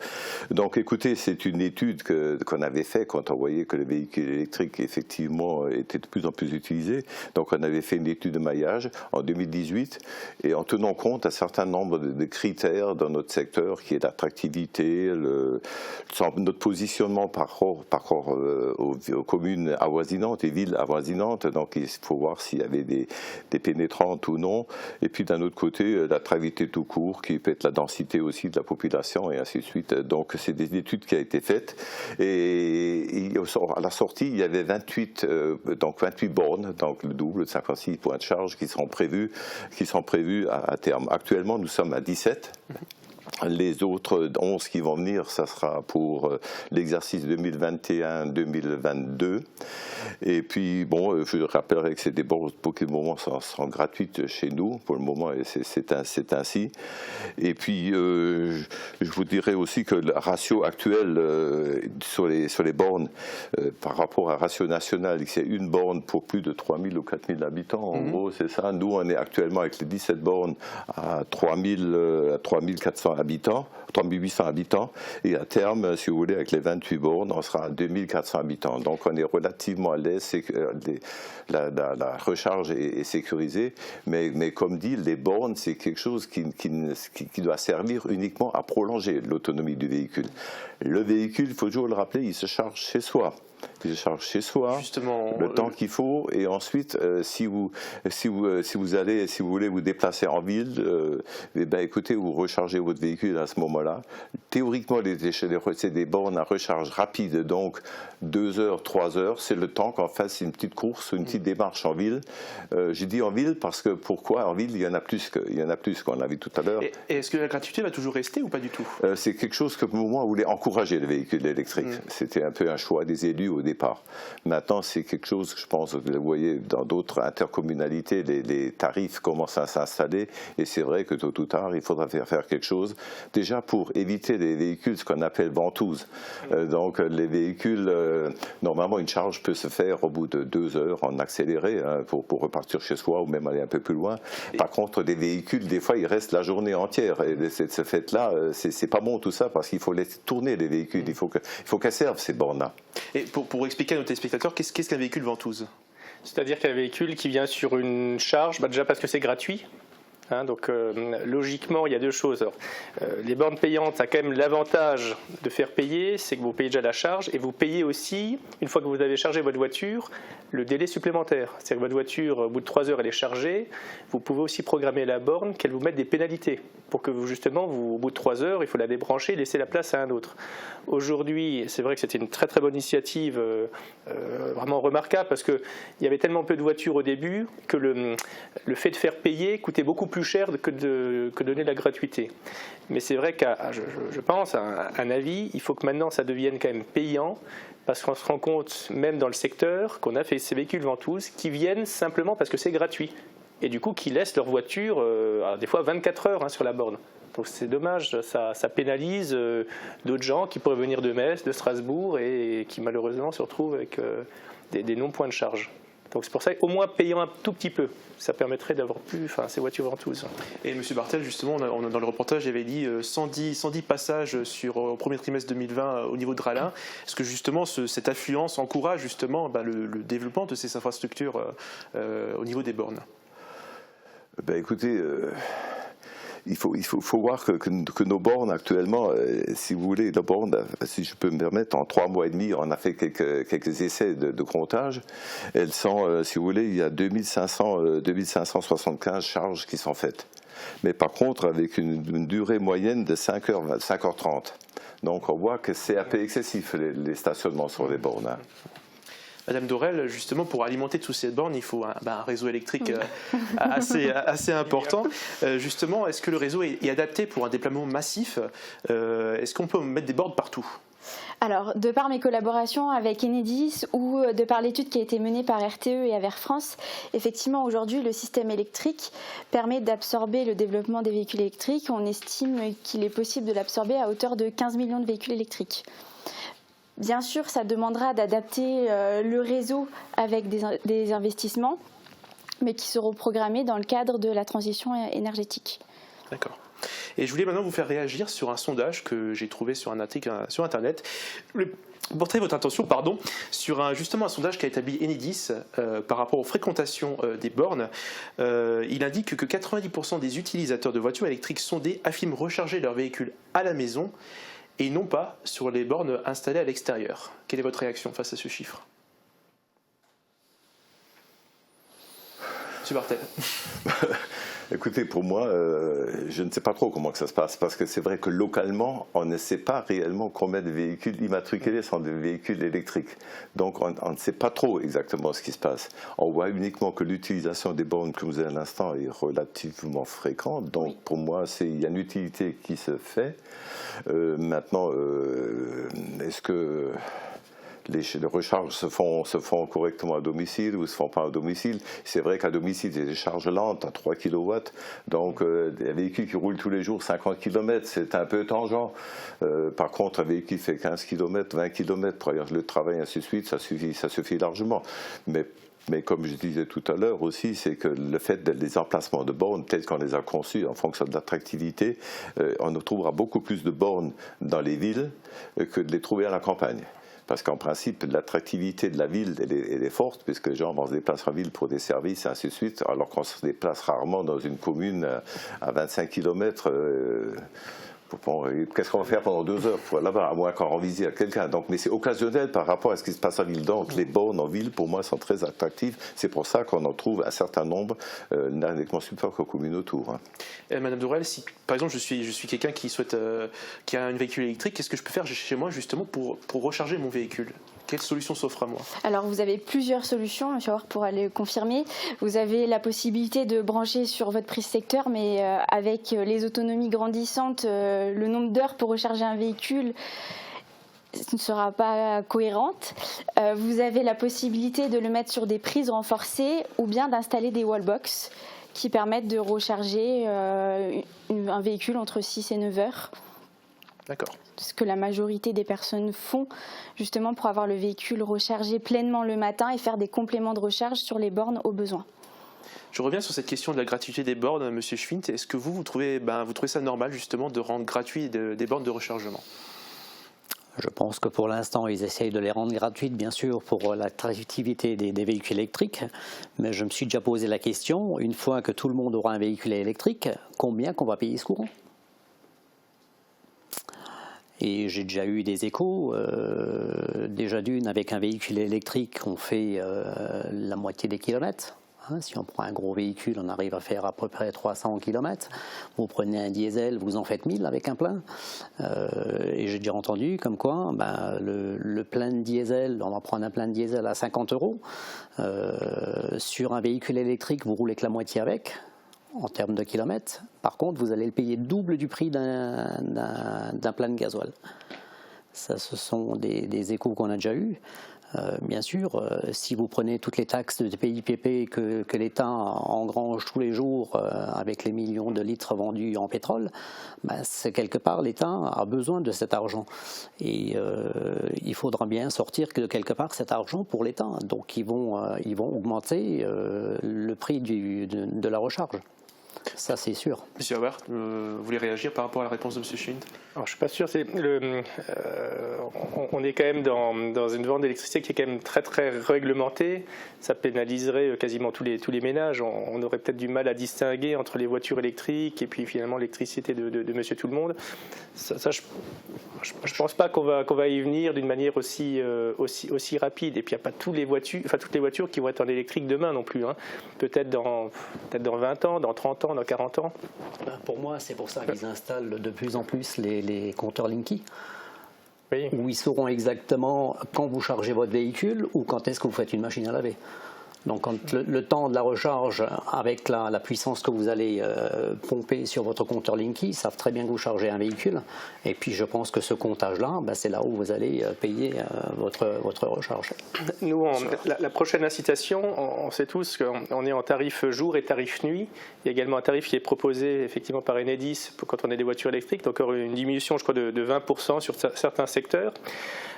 Donc écoutez, c'est une étude qu'on avait fait quand on voyait que le véhicule électrique effectivement était de plus en plus utilisé. Donc on avait fait une étude de maillage en 2018 et en tenant compte d'un certain nombre de critères dans notre secteur qui est l'attractivité, notre positionnement par rapport aux communes avoisinantes et villes avoisinantes, donc il faut voir s'il y avait des pénétrantes ou non, et puis d'un autre côté l'attractivité tout court qui peut être la densité aussi de la population et ainsi de suite. Donc c'est des études qui ont été faites et à la sortie il y avait 28 bornes, donc le double de 56 points de charge qui sont prévus à terme. Actuellement nous sommes à 17. Les autres 11 qui vont venir, ça sera pour l'exercice 2021-2022. Et puis, bon, je rappellerai que c'est des bornes pour le moment sont gratuites chez nous. Pour le moment, c'est ainsi. Et puis, je vous dirais aussi que le ratio actuel sur les bornes, par rapport à ratio national, c'est une borne pour plus de 3 000 ou 4 000 habitants. En gros, c'est ça. Nous, on est actuellement avec les 17 bornes à 3 400 habitants, 3800 habitants, et à terme, si vous voulez, avec les 28 bornes, on sera à 2400 habitants. Donc on est relativement à l'aise, la recharge est sécurisée, mais comme dit, les bornes, c'est quelque chose qui doit servir uniquement à prolonger l'autonomie du véhicule. Le véhicule, il faut toujours le rappeler, il se charge chez soi. Il se charge chez soi, justement, le temps qu'il faut, et ensuite, si vous voulez vous déplacer en ville, écoutez, vous rechargez votre véhicule à ce moment-là. moment-là. Théoriquement, c'est des bornes à recharge rapide, donc 2 heures, 3 heures, c'est le temps qu'on fasse une petite course ou une petite démarche en ville. J'ai dit en ville parce que pourquoi en ville, il y en a plus qu'on a vu tout à l'heure. Et est-ce que la gratuité va toujours rester ou pas du tout? C'est quelque chose que pour moi, on voulait encourager les véhicules électriques. C'était un peu un choix des élus au départ. Maintenant, c'est quelque chose que je pense, vous voyez, dans d'autres intercommunalités, les tarifs commencent à s'installer et c'est vrai que tôt ou tard, il faudra faire quelque chose. Déjà pour éviter les véhicules, ce qu'on appelle ventouses. Donc les véhicules, normalement, une charge peut se faire au bout de 2 heures en accéléré pour repartir chez soi ou même aller un peu plus loin. Par contre, des véhicules, des fois, ils restent la journée entière. Et ce fait-là, c'est pas bon tout ça parce qu'il faut laisser tourner les véhicules. Il faut qu'elles servent ces bornes-là. Et pour expliquer à nos téléspectateurs, qu'est-ce qu'un véhicule ventouse? C'est-à-dire qu'un véhicule qui vient sur une charge, déjà parce que c'est gratuit. Donc logiquement, il y a 2 choses. Alors, les bornes payantes, ça a quand même l'avantage de faire payer, c'est que vous payez déjà la charge et vous payez aussi, une fois que vous avez chargé votre voiture, le délai supplémentaire. C'est-à-dire que votre voiture, au bout de 3 heures, elle est chargée. Vous pouvez aussi programmer la borne qu'elle vous mette des pénalités pour que justement, au bout de 3 heures, il faut la débrancher et laisser la place à un autre. Aujourd'hui, c'est vrai que c'était une très très bonne initiative, vraiment remarquable, parce qu'il y avait tellement peu de voitures au début que le fait de faire payer coûtait beaucoup plus cher que donner la gratuité. Mais c'est vrai je pense, à un avis, il faut que maintenant ça devienne quand même payant, parce qu'on se rend compte, même dans le secteur, qu'on a fait ces véhicules ventouses qui viennent simplement parce que c'est gratuit. Et du coup, qui laissent leur voiture, des fois 24 heures sur la borne. Donc c'est dommage, ça pénalise d'autres gens qui pourraient venir de Metz, de Strasbourg, et qui malheureusement se retrouvent avec des non-points de charge. Donc c'est pour ça qu'au moins payant un tout petit peu, ça permettrait d'avoir plus ces voitures ventouses. Et M. Bartel, justement, dans le reportage, il avait dit 110 passages au premier trimestre 2020 au niveau de Rallin. Est-ce que justement cette affluence encourage justement le développement de ces infrastructures au niveau des bornes? Écoutez, il faut voir que nos bornes actuellement, si vous voulez, nos bornes, si je peux me permettre, en 3 mois et demi, on a fait quelques essais de comptage. Elles sont, si vous voulez, il y a 2575 charges qui sont faites. Mais par contre, avec une durée moyenne de 5h30. Donc on voit que c'est un peu excessif les stationnements sur les bornes. Madame Dorel, justement, pour alimenter toutes ces bornes, il faut un réseau électrique assez important. Justement, est-ce que le réseau est adapté pour un déploiement massif? Est-ce qu'on peut mettre des bornes partout? Alors, de par mes collaborations avec Enedis ou de par l'étude qui a été menée par RTE et Aver France, effectivement, aujourd'hui, le système électrique permet d'absorber le développement des véhicules électriques. On estime qu'il est possible de l'absorber à hauteur de 15 millions de véhicules électriques. Bien sûr, ça demandera d'adapter le réseau avec des investissements, mais qui seront programmés dans le cadre de la transition énergétique. D'accord. Et je voulais maintenant vous faire réagir sur un sondage que j'ai trouvé sur un article sur Internet. Portez votre attention, sur justement un sondage qu'a établi Enedis par rapport aux fréquentations des bornes. Il indique que 90% des utilisateurs de voitures électriques sondés affirment recharger leur véhicule à la maison et non pas sur les bornes installées à l'extérieur. Quelle est votre réaction face à ce chiffre? Monsieur Bartel. Écoutez, pour moi, je ne sais pas trop comment que ça se passe, parce que c'est vrai que localement, on ne sait pas réellement combien de véhicules immatriculés sont des véhicules électriques. Donc on ne sait pas trop exactement ce qui se passe. On voit uniquement que l'utilisation des bornes, comme vous avez à l'instant, est relativement fréquente. Donc pour moi, il y a une utilité qui se fait. Maintenant, est-ce que les recharges se font correctement à domicile ou ne se font pas à domicile? C'est vrai qu'à domicile, il y a des charges lentes à 3 kW. Donc, des véhicules qui roulent tous les jours 50 km, c'est un peu tangent. Par contre, un véhicule qui fait 15 km, 20 km pour aller le travail, ainsi de suite, ça suffit largement. Mais comme je disais tout à l'heure aussi, c'est que le fait des emplacements de bornes, tels qu'on les a conçus en fonction de l'attractivité, on trouvera beaucoup plus de bornes dans les villes que de les trouver à la campagne. Parce qu'en principe, l'attractivité de la ville, elle est forte, puisque les gens vont se déplacer en ville pour des services, et ainsi de suite, alors qu'on se déplace rarement dans une commune à 25 km. Qu'est-ce qu'on va faire pendant 2 heures là-bas, à moins qu'on rend visite à quelqu'un. Donc, mais c'est occasionnel par rapport à ce qui se passe en ville. Donc les bornes en ville, pour moi, sont très attractives. C'est pour ça qu'on en trouve un certain nombre, n'uniquement pas qu'aux communes autour. Madame Dorel, si par exemple je suis quelqu'un qui souhaite, qui a un véhicule électrique, qu'est-ce que je peux faire chez moi justement pour recharger mon véhicule? Quelle solution s'offre à moi? Alors vous avez plusieurs solutions, M. Howard pourra le confirmer. Vous avez la possibilité de brancher sur votre prise secteur, mais avec les autonomies grandissantes, le nombre d'heures pour recharger un véhicule ne sera pas cohérente. Vous avez la possibilité de le mettre sur des prises renforcées ou bien d'installer des wallbox qui permettent de recharger un véhicule entre 6 et 9 heures. D'accord. Ce que la majorité des personnes font justement pour avoir le véhicule rechargé pleinement le matin et faire des compléments de recharge sur les bornes au besoin. Je reviens sur cette question de la gratuité des bornes, M. Schwint. Est-ce que vous trouvez ça normal justement de rendre gratuit des bornes de rechargement? Je pense que pour l'instant, ils essayent de les rendre gratuites, bien sûr, pour l'attractivité des véhicules électriques. Mais je me suis déjà posé la question, une fois que tout le monde aura un véhicule électrique, combien qu'on va payer ce courant? Et j'ai déjà eu des échos. Déjà d'une, avec un véhicule électrique, on fait la moitié des kilomètres. Si on prend un gros véhicule, on arrive à faire à peu près 300 km. Vous prenez un diesel, vous en faites 1000 avec un plein. Et j'ai déjà entendu comme quoi le plein de diesel, on va prendre un plein de diesel à 50 €. Sur un véhicule électrique, vous roulez que la moitié avec, en termes de kilomètres. Par contre, vous allez le payer double du prix d'un plein de gasoil. Ça, ce sont des échos qu'on a déjà eus. Bien sûr, si vous prenez toutes les taxes de TIPP que l'État engrange tous les jours avec les millions de litres vendus en pétrole, c'est quelque part l'État a besoin de cet argent. Et il faudra bien sortir de quelque part cet argent pour l'État. Donc ils vont augmenter le prix de la recharge. Ça, c'est sûr. Monsieur Howard, vous voulez réagir par rapport à la réponse de M. Schwint? Alors, je ne suis pas sûr. On est quand même dans une vente d'électricité qui est quand même très très réglementée. Ça pénaliserait quasiment tous les ménages. On aurait peut-être du mal à distinguer entre les voitures électriques et puis finalement l'électricité de Monsieur Tout le Monde. Ça, je ne pense pas qu'on va y venir d'une manière aussi rapide. Et puis il n'y a pas toutes les voitures qui vont être en électrique demain non plus. Peut-être dans 20 ans, dans 30 ans, dans 40 ans. Pour moi, c'est pour ça qu'ils installent de plus en plus les compteurs Linky. Oui. Où ils sauront exactement quand vous chargez votre véhicule ou quand est-ce que vous faites une machine à laver. Donc quand le temps de la recharge avec la puissance que vous allez pomper sur votre compteur Linky, ils savent très bien que vous chargez un véhicule. Et puis je pense que ce comptage-là, c'est là où vous allez payer votre recharge. Nous, la prochaine incitation, on sait tous qu'on est en tarif jour et tarif nuit. Il y a également un tarif qui est proposé effectivement par Enedis quand on a des voitures électriques, donc une diminution je crois de 20% sur certains secteurs.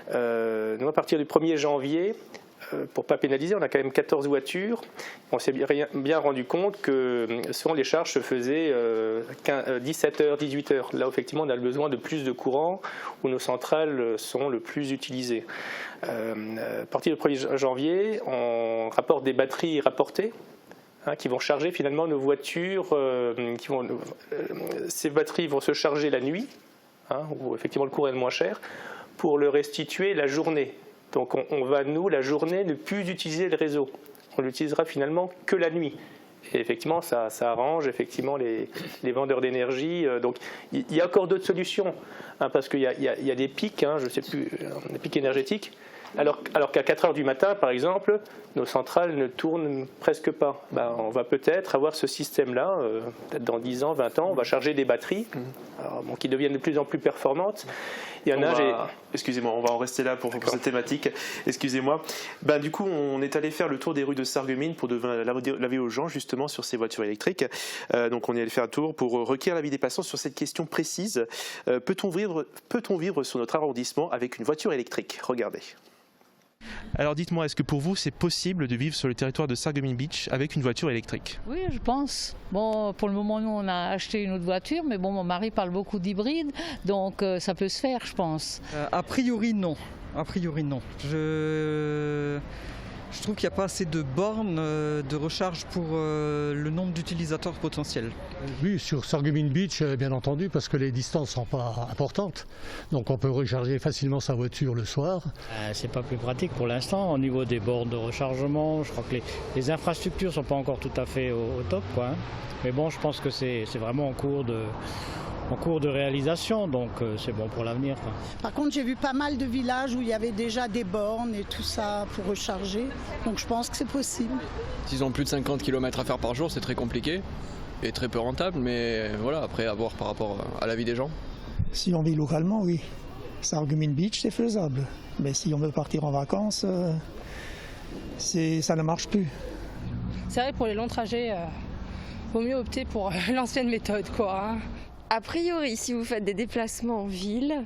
Nous, à partir du 1er janvier, pour ne pas pénaliser, on a quand même 14 voitures. On s'est bien rendu compte que souvent les charges se faisaient 17 heures, 18 heures. Là, effectivement, on a besoin de plus de courant où nos centrales sont le plus utilisées. À partir du 1er janvier, on rapporte des batteries rapportées qui vont charger finalement nos voitures. Ces batteries vont se charger la nuit, où effectivement le courant est le moins cher, pour le restituer la journée. Donc on va, nous, la journée, ne plus utiliser le réseau. On l'utilisera finalement que la nuit. Et effectivement, ça arrange effectivement les vendeurs d'énergie. Donc il y a encore d'autres solutions, parce qu'il y a des pics, je ne sais plus, des pics énergétiques. Alors qu'à 4 heures du matin, par exemple, nos centrales ne tournent presque pas. On va peut-être avoir ce système-là, peut-être dans 10 ans, 20 ans, on va charger des batteries qui deviennent de plus en plus performantes. Excusez-moi, on va en rester là pour cette thématique. Excusez-moi. Du coup, on est allé faire le tour des rues de Sarreguemines pour laver aux gens justement sur ces voitures électriques. Donc on est allé faire un tour pour recueillir l'avis des passants sur cette question précise. Peut-on vivre sur notre arrondissement avec une voiture électrique? Regardez. Alors dites-moi, est-ce que pour vous c'est possible de vivre sur le territoire de Sarreguemines Beach avec une voiture électrique? Oui, je pense. Bon, pour le moment, nous on a acheté une autre voiture, mais bon, mon mari parle beaucoup d'hybride, donc ça peut se faire, je pense. A priori, non. A priori, non. Je trouve qu'il n'y a pas assez de bornes de recharge pour le nombre d'utilisateurs potentiels. Oui, sur Sarreguemines Beach, bien entendu, parce que les distances ne sont pas importantes. Donc on peut recharger facilement sa voiture le soir. C'est pas plus pratique pour l'instant au niveau des bornes de rechargement. Je crois que les infrastructures ne sont pas encore tout à fait au top, quoi, hein. Mais bon, je pense que c'est vraiment en cours de réalisation, donc c'est bon pour l'avenir. Par contre, j'ai vu pas mal de villages où il y avait déjà des bornes et tout ça pour recharger, donc je pense que c'est possible. S'ils ont plus de 50 km à faire par jour, c'est très compliqué et très peu rentable, mais voilà, après à voir par rapport à la vie des gens. Si on vit localement, oui. Sarreguemines Beach, c'est faisable, mais si on veut partir en vacances, ça ne marche plus. C'est vrai, pour les longs trajets, vaut mieux opter pour l'ancienne méthode, quoi, hein. A priori, si vous faites des déplacements en ville,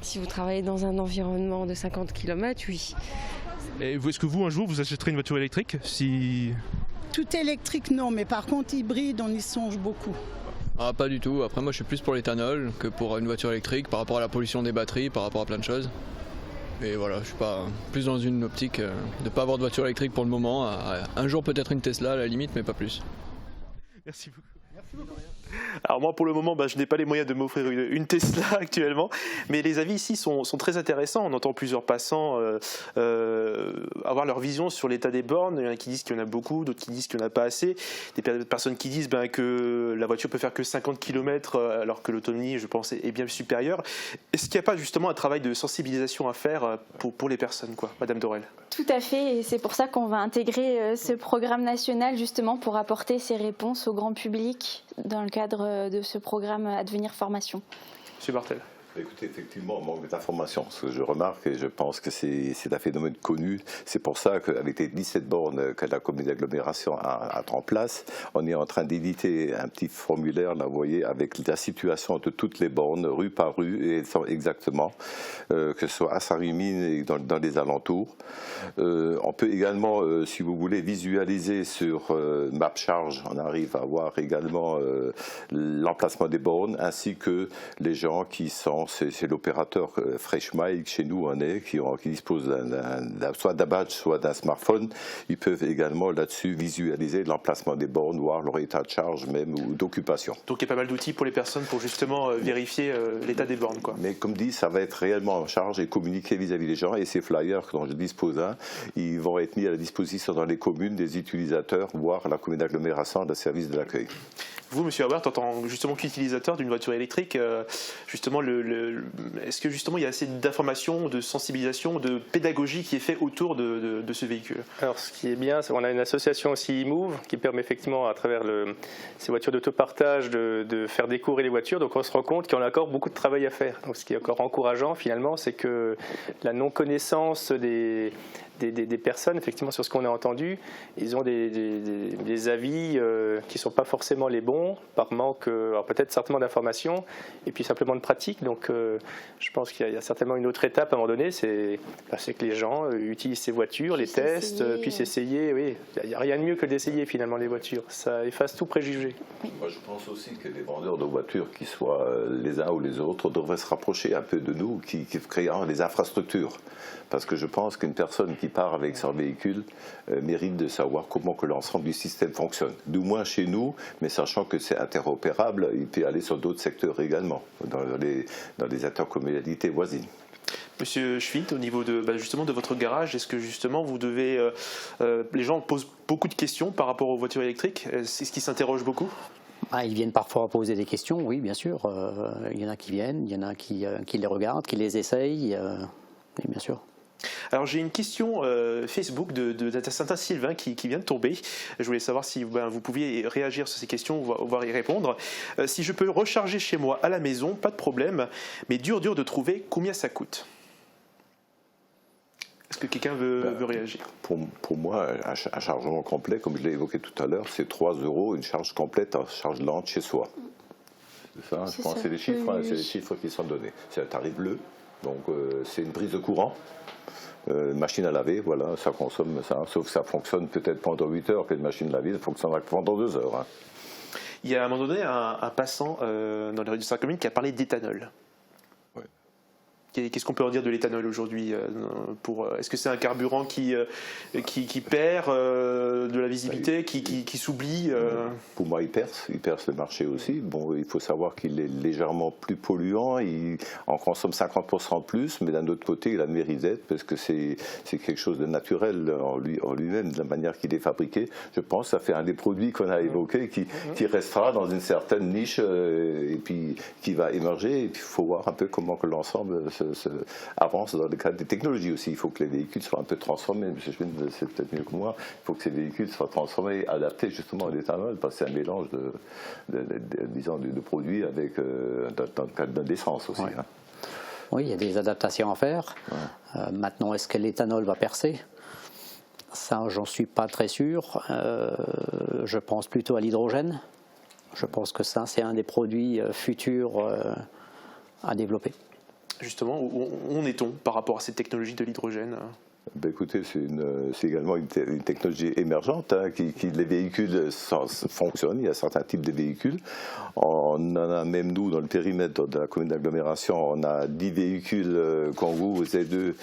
si vous travaillez dans un environnement de 50 km, oui. Et est-ce que vous, un jour, vous achèterez une voiture électrique si... Tout électrique, non, mais par contre, hybride, on y songe beaucoup. Ah, pas du tout. Après, moi, je suis plus pour l'éthanol que pour une voiture électrique par rapport à la pollution des batteries, par rapport à plein de choses. Et voilà, je suis pas plus dans une optique de ne pas avoir de voiture électrique pour le moment. Un jour, peut-être une Tesla à la limite, mais pas plus. Merci beaucoup. Alors moi pour le moment je n'ai pas les moyens de m'offrir une Tesla actuellement, mais les avis ici sont très intéressants. On entend plusieurs passants avoir leur vision sur l'état des bornes. Il y en a qui disent qu'il y en a beaucoup, d'autres qui disent qu'il n'y en a pas assez, des personnes qui disent que la voiture peut faire que 50 km alors que l'autonomie je pense est bien supérieure. Est-ce qu'il n'y a pas justement un travail de sensibilisation à faire pour les personnes, quoi, Madame Dorel? Tout à fait, et c'est pour ça qu'on va intégrer ce programme national justement pour apporter ces réponses au grand public dans le cadre de ce programme Advenir Formation. Monsieur Bartel. Écoutez, effectivement, on manque d'informations. Ce que je remarque, et je pense que c'est un phénomène connu, c'est pour ça qu'avec les 17 bornes que la commune d'agglomération a en place, on est en train d'éditer un petit formulaire, là, vous voyez, avec la situation de toutes les bornes, rue par rue, et exactement, que ce soit à Sarreguemines et dans les alentours. On peut également, si vous voulez, visualiser sur MapCharge, on arrive à voir également l'emplacement des bornes, ainsi que les gens qui sont c'est l'opérateur Freshmile, chez nous on est, qui dispose soit d'un badge, soit d'un smartphone. Ils peuvent également là-dessus visualiser l'emplacement des bornes, voir leur état de charge même ou d'occupation. Donc il y a pas mal d'outils pour les personnes pour justement vérifier l'état des bornes, quoi. Mais comme dit, ça va être réellement en charge et communiqué vis-à-vis des gens. Et ces flyers dont je dispose ils vont être mis à la disposition dans les communes des utilisateurs, voire la commune d'agglomération, le service de l'accueil. Vous, Monsieur Howard, en tant justement qu'utilisateur d'une voiture électrique, justement, est-ce que justement il y a assez d'informations, de sensibilisation, de pédagogie qui est fait autour de ce véhicule? Alors, ce qui est bien, c'est qu'on a une association aussi eMove qui permet effectivement, à travers ces voitures d'autopartage, de faire découvrir les voitures. Donc, on se rend compte qu'on a encore beaucoup de travail à faire. Donc, ce qui est encore encourageant, finalement, c'est que la non-connaissance des personnes, effectivement, sur ce qu'on a entendu, ils ont des avis qui ne sont pas forcément les bons, par manque, alors peut-être certainement d'informations, et puis simplement de pratique. Donc je pense qu'il y a certainement une autre étape à un moment donné, c'est que les gens utilisent ces voitures, les testent, puissent essayer. Oui, il n'y a rien de mieux que d'essayer finalement les voitures. Ça efface tout préjugé. Moi je pense aussi que les vendeurs de voitures, qu'ils soient les uns ou les autres, devraient se rapprocher un peu de nous, qui créent des infrastructures. Parce que je pense qu'une personne qui part avec son véhicule mérite de savoir comment que l'ensemble du système fonctionne. Du moins chez nous, mais sachant que c'est interopérable, il peut aller sur d'autres secteurs également, dans les intercommunalités voisines. Monsieur Schwind, au niveau justement de votre garage, est-ce que justement vous devez... les gens posent beaucoup de questions par rapport aux voitures électriques. C'est ce qui s'interroge beaucoup? Ils viennent parfois poser des questions, oui, bien sûr. Il y en a qui viennent, il y en a qui les regardent, qui les essayent, oui, bien sûr. Alors j'ai une question Facebook d'un certain Sylvain qui vient de tomber. Je voulais savoir si vous pouviez réagir sur ces questions, on va y répondre. Si je peux recharger chez moi à la maison, pas de problème, mais dur de trouver combien ça coûte. Est-ce que quelqu'un veut réagir? Pour moi, un chargement complet, comme je l'ai évoqué tout à l'heure, c'est 3 €, une charge complète en charge lente chez soi. C'est ça, je pense que c'est les chiffres, c'est les chiffres qui sont donnés. C'est un tarif bleu, donc c'est une prise de courant. Machine à laver, voilà, ça consomme ça, sauf que ça fonctionne peut-être pendant 8 heures, qu'une machine à laver, ça fonctionne pendant 2 heures. Il y a à un moment donné un passant dans les rues de Sarreguemines qui a parlé d'éthanol. Ouais. Qu'est-ce qu'on peut en dire de l'éthanol aujourd'hui est-ce que c'est un carburant qui perd de la visibilité, qui s'oublie Pour moi, il perce le marché aussi. Bon, il faut savoir qu'il est légèrement plus polluant, il en consomme 50% de plus, mais d'un autre côté, il a le mérite d'être parce que c'est quelque chose de naturel en lui-même, de la manière qu'il est fabriqué. Je pense que ça fait un des produits qu'on a évoqués qui restera dans une certaine niche et puis qui va émerger. Et puis, il faut voir un peu comment que l'ensemble avance dans le cadre des technologies aussi. Il faut que les véhicules soient un peu transformés. M. Schwinn, c'est peut-être mieux que moi. Il faut que ces véhicules soient transformés, adaptés justement à l'éthanol, parce que c'est un mélange de produits avec, dans le cadre d'essence aussi. Hein. Oui, il y a des adaptations à faire. Maintenant, est-ce que l'éthanol va percer ? Ça, j'en suis pas très sûr. Je pense plutôt à l'hydrogène. Je pense que ça, c'est un des produits futurs à développer. Justement, où en est-on par rapport à cette technologie de l'hydrogène ? Ben écoutez, c'est également une technologie émergente les véhicules fonctionnent. Il y a certains types de véhicules. On en a même nous dans le périmètre de la commune d'agglomération, on a 10 véhicules Kangoo Z2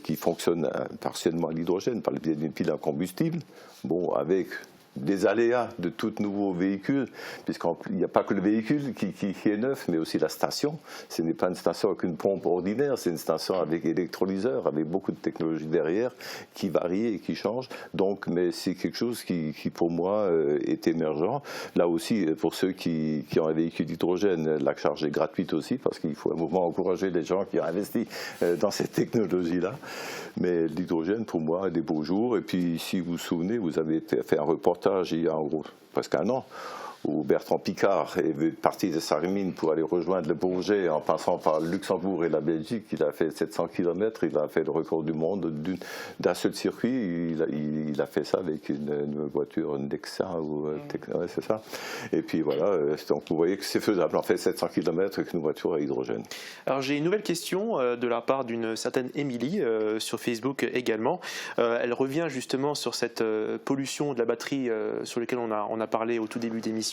qui fonctionnent partiellement à l'hydrogène par le biais d'une pile à combustible. Bon, avec des aléas de tout nouveau véhicule, puisqu'il n'y a pas que le véhicule qui est neuf, mais aussi la station. Ce n'est pas une station avec une pompe ordinaire, c'est une station avec électrolyseur, avec beaucoup de technologies derrière, qui varient et qui changent. Donc, mais c'est quelque chose qui pour moi, est émergent. Là aussi, pour ceux qui ont un véhicule d'hydrogène, la charge est gratuite aussi, parce qu'il faut à un moment encourager les gens qui ont investi dans cette technologie-là. Mais l'hydrogène, pour moi, a des beaux jours. Et puis, si vous vous souvenez, vous avez fait un reportage il y a en gros presque un an, où Bertrand Piccard est parti de Sarreguemines pour aller rejoindre le Bourget en passant par le Luxembourg et la Belgique. Il a fait 700 km, il a fait le record du monde d'un seul circuit. Il a fait ça avec une voiture, une Nexa, ouais, c'est ça. Et puis voilà, donc vous voyez que c'est faisable. En fait, 700 km avec une voiture à hydrogène. Alors j'ai une nouvelle question de la part d'une certaine Émilie sur Facebook également. Elle revient justement sur cette pollution de la batterie sur laquelle on a parlé au tout début d'émission.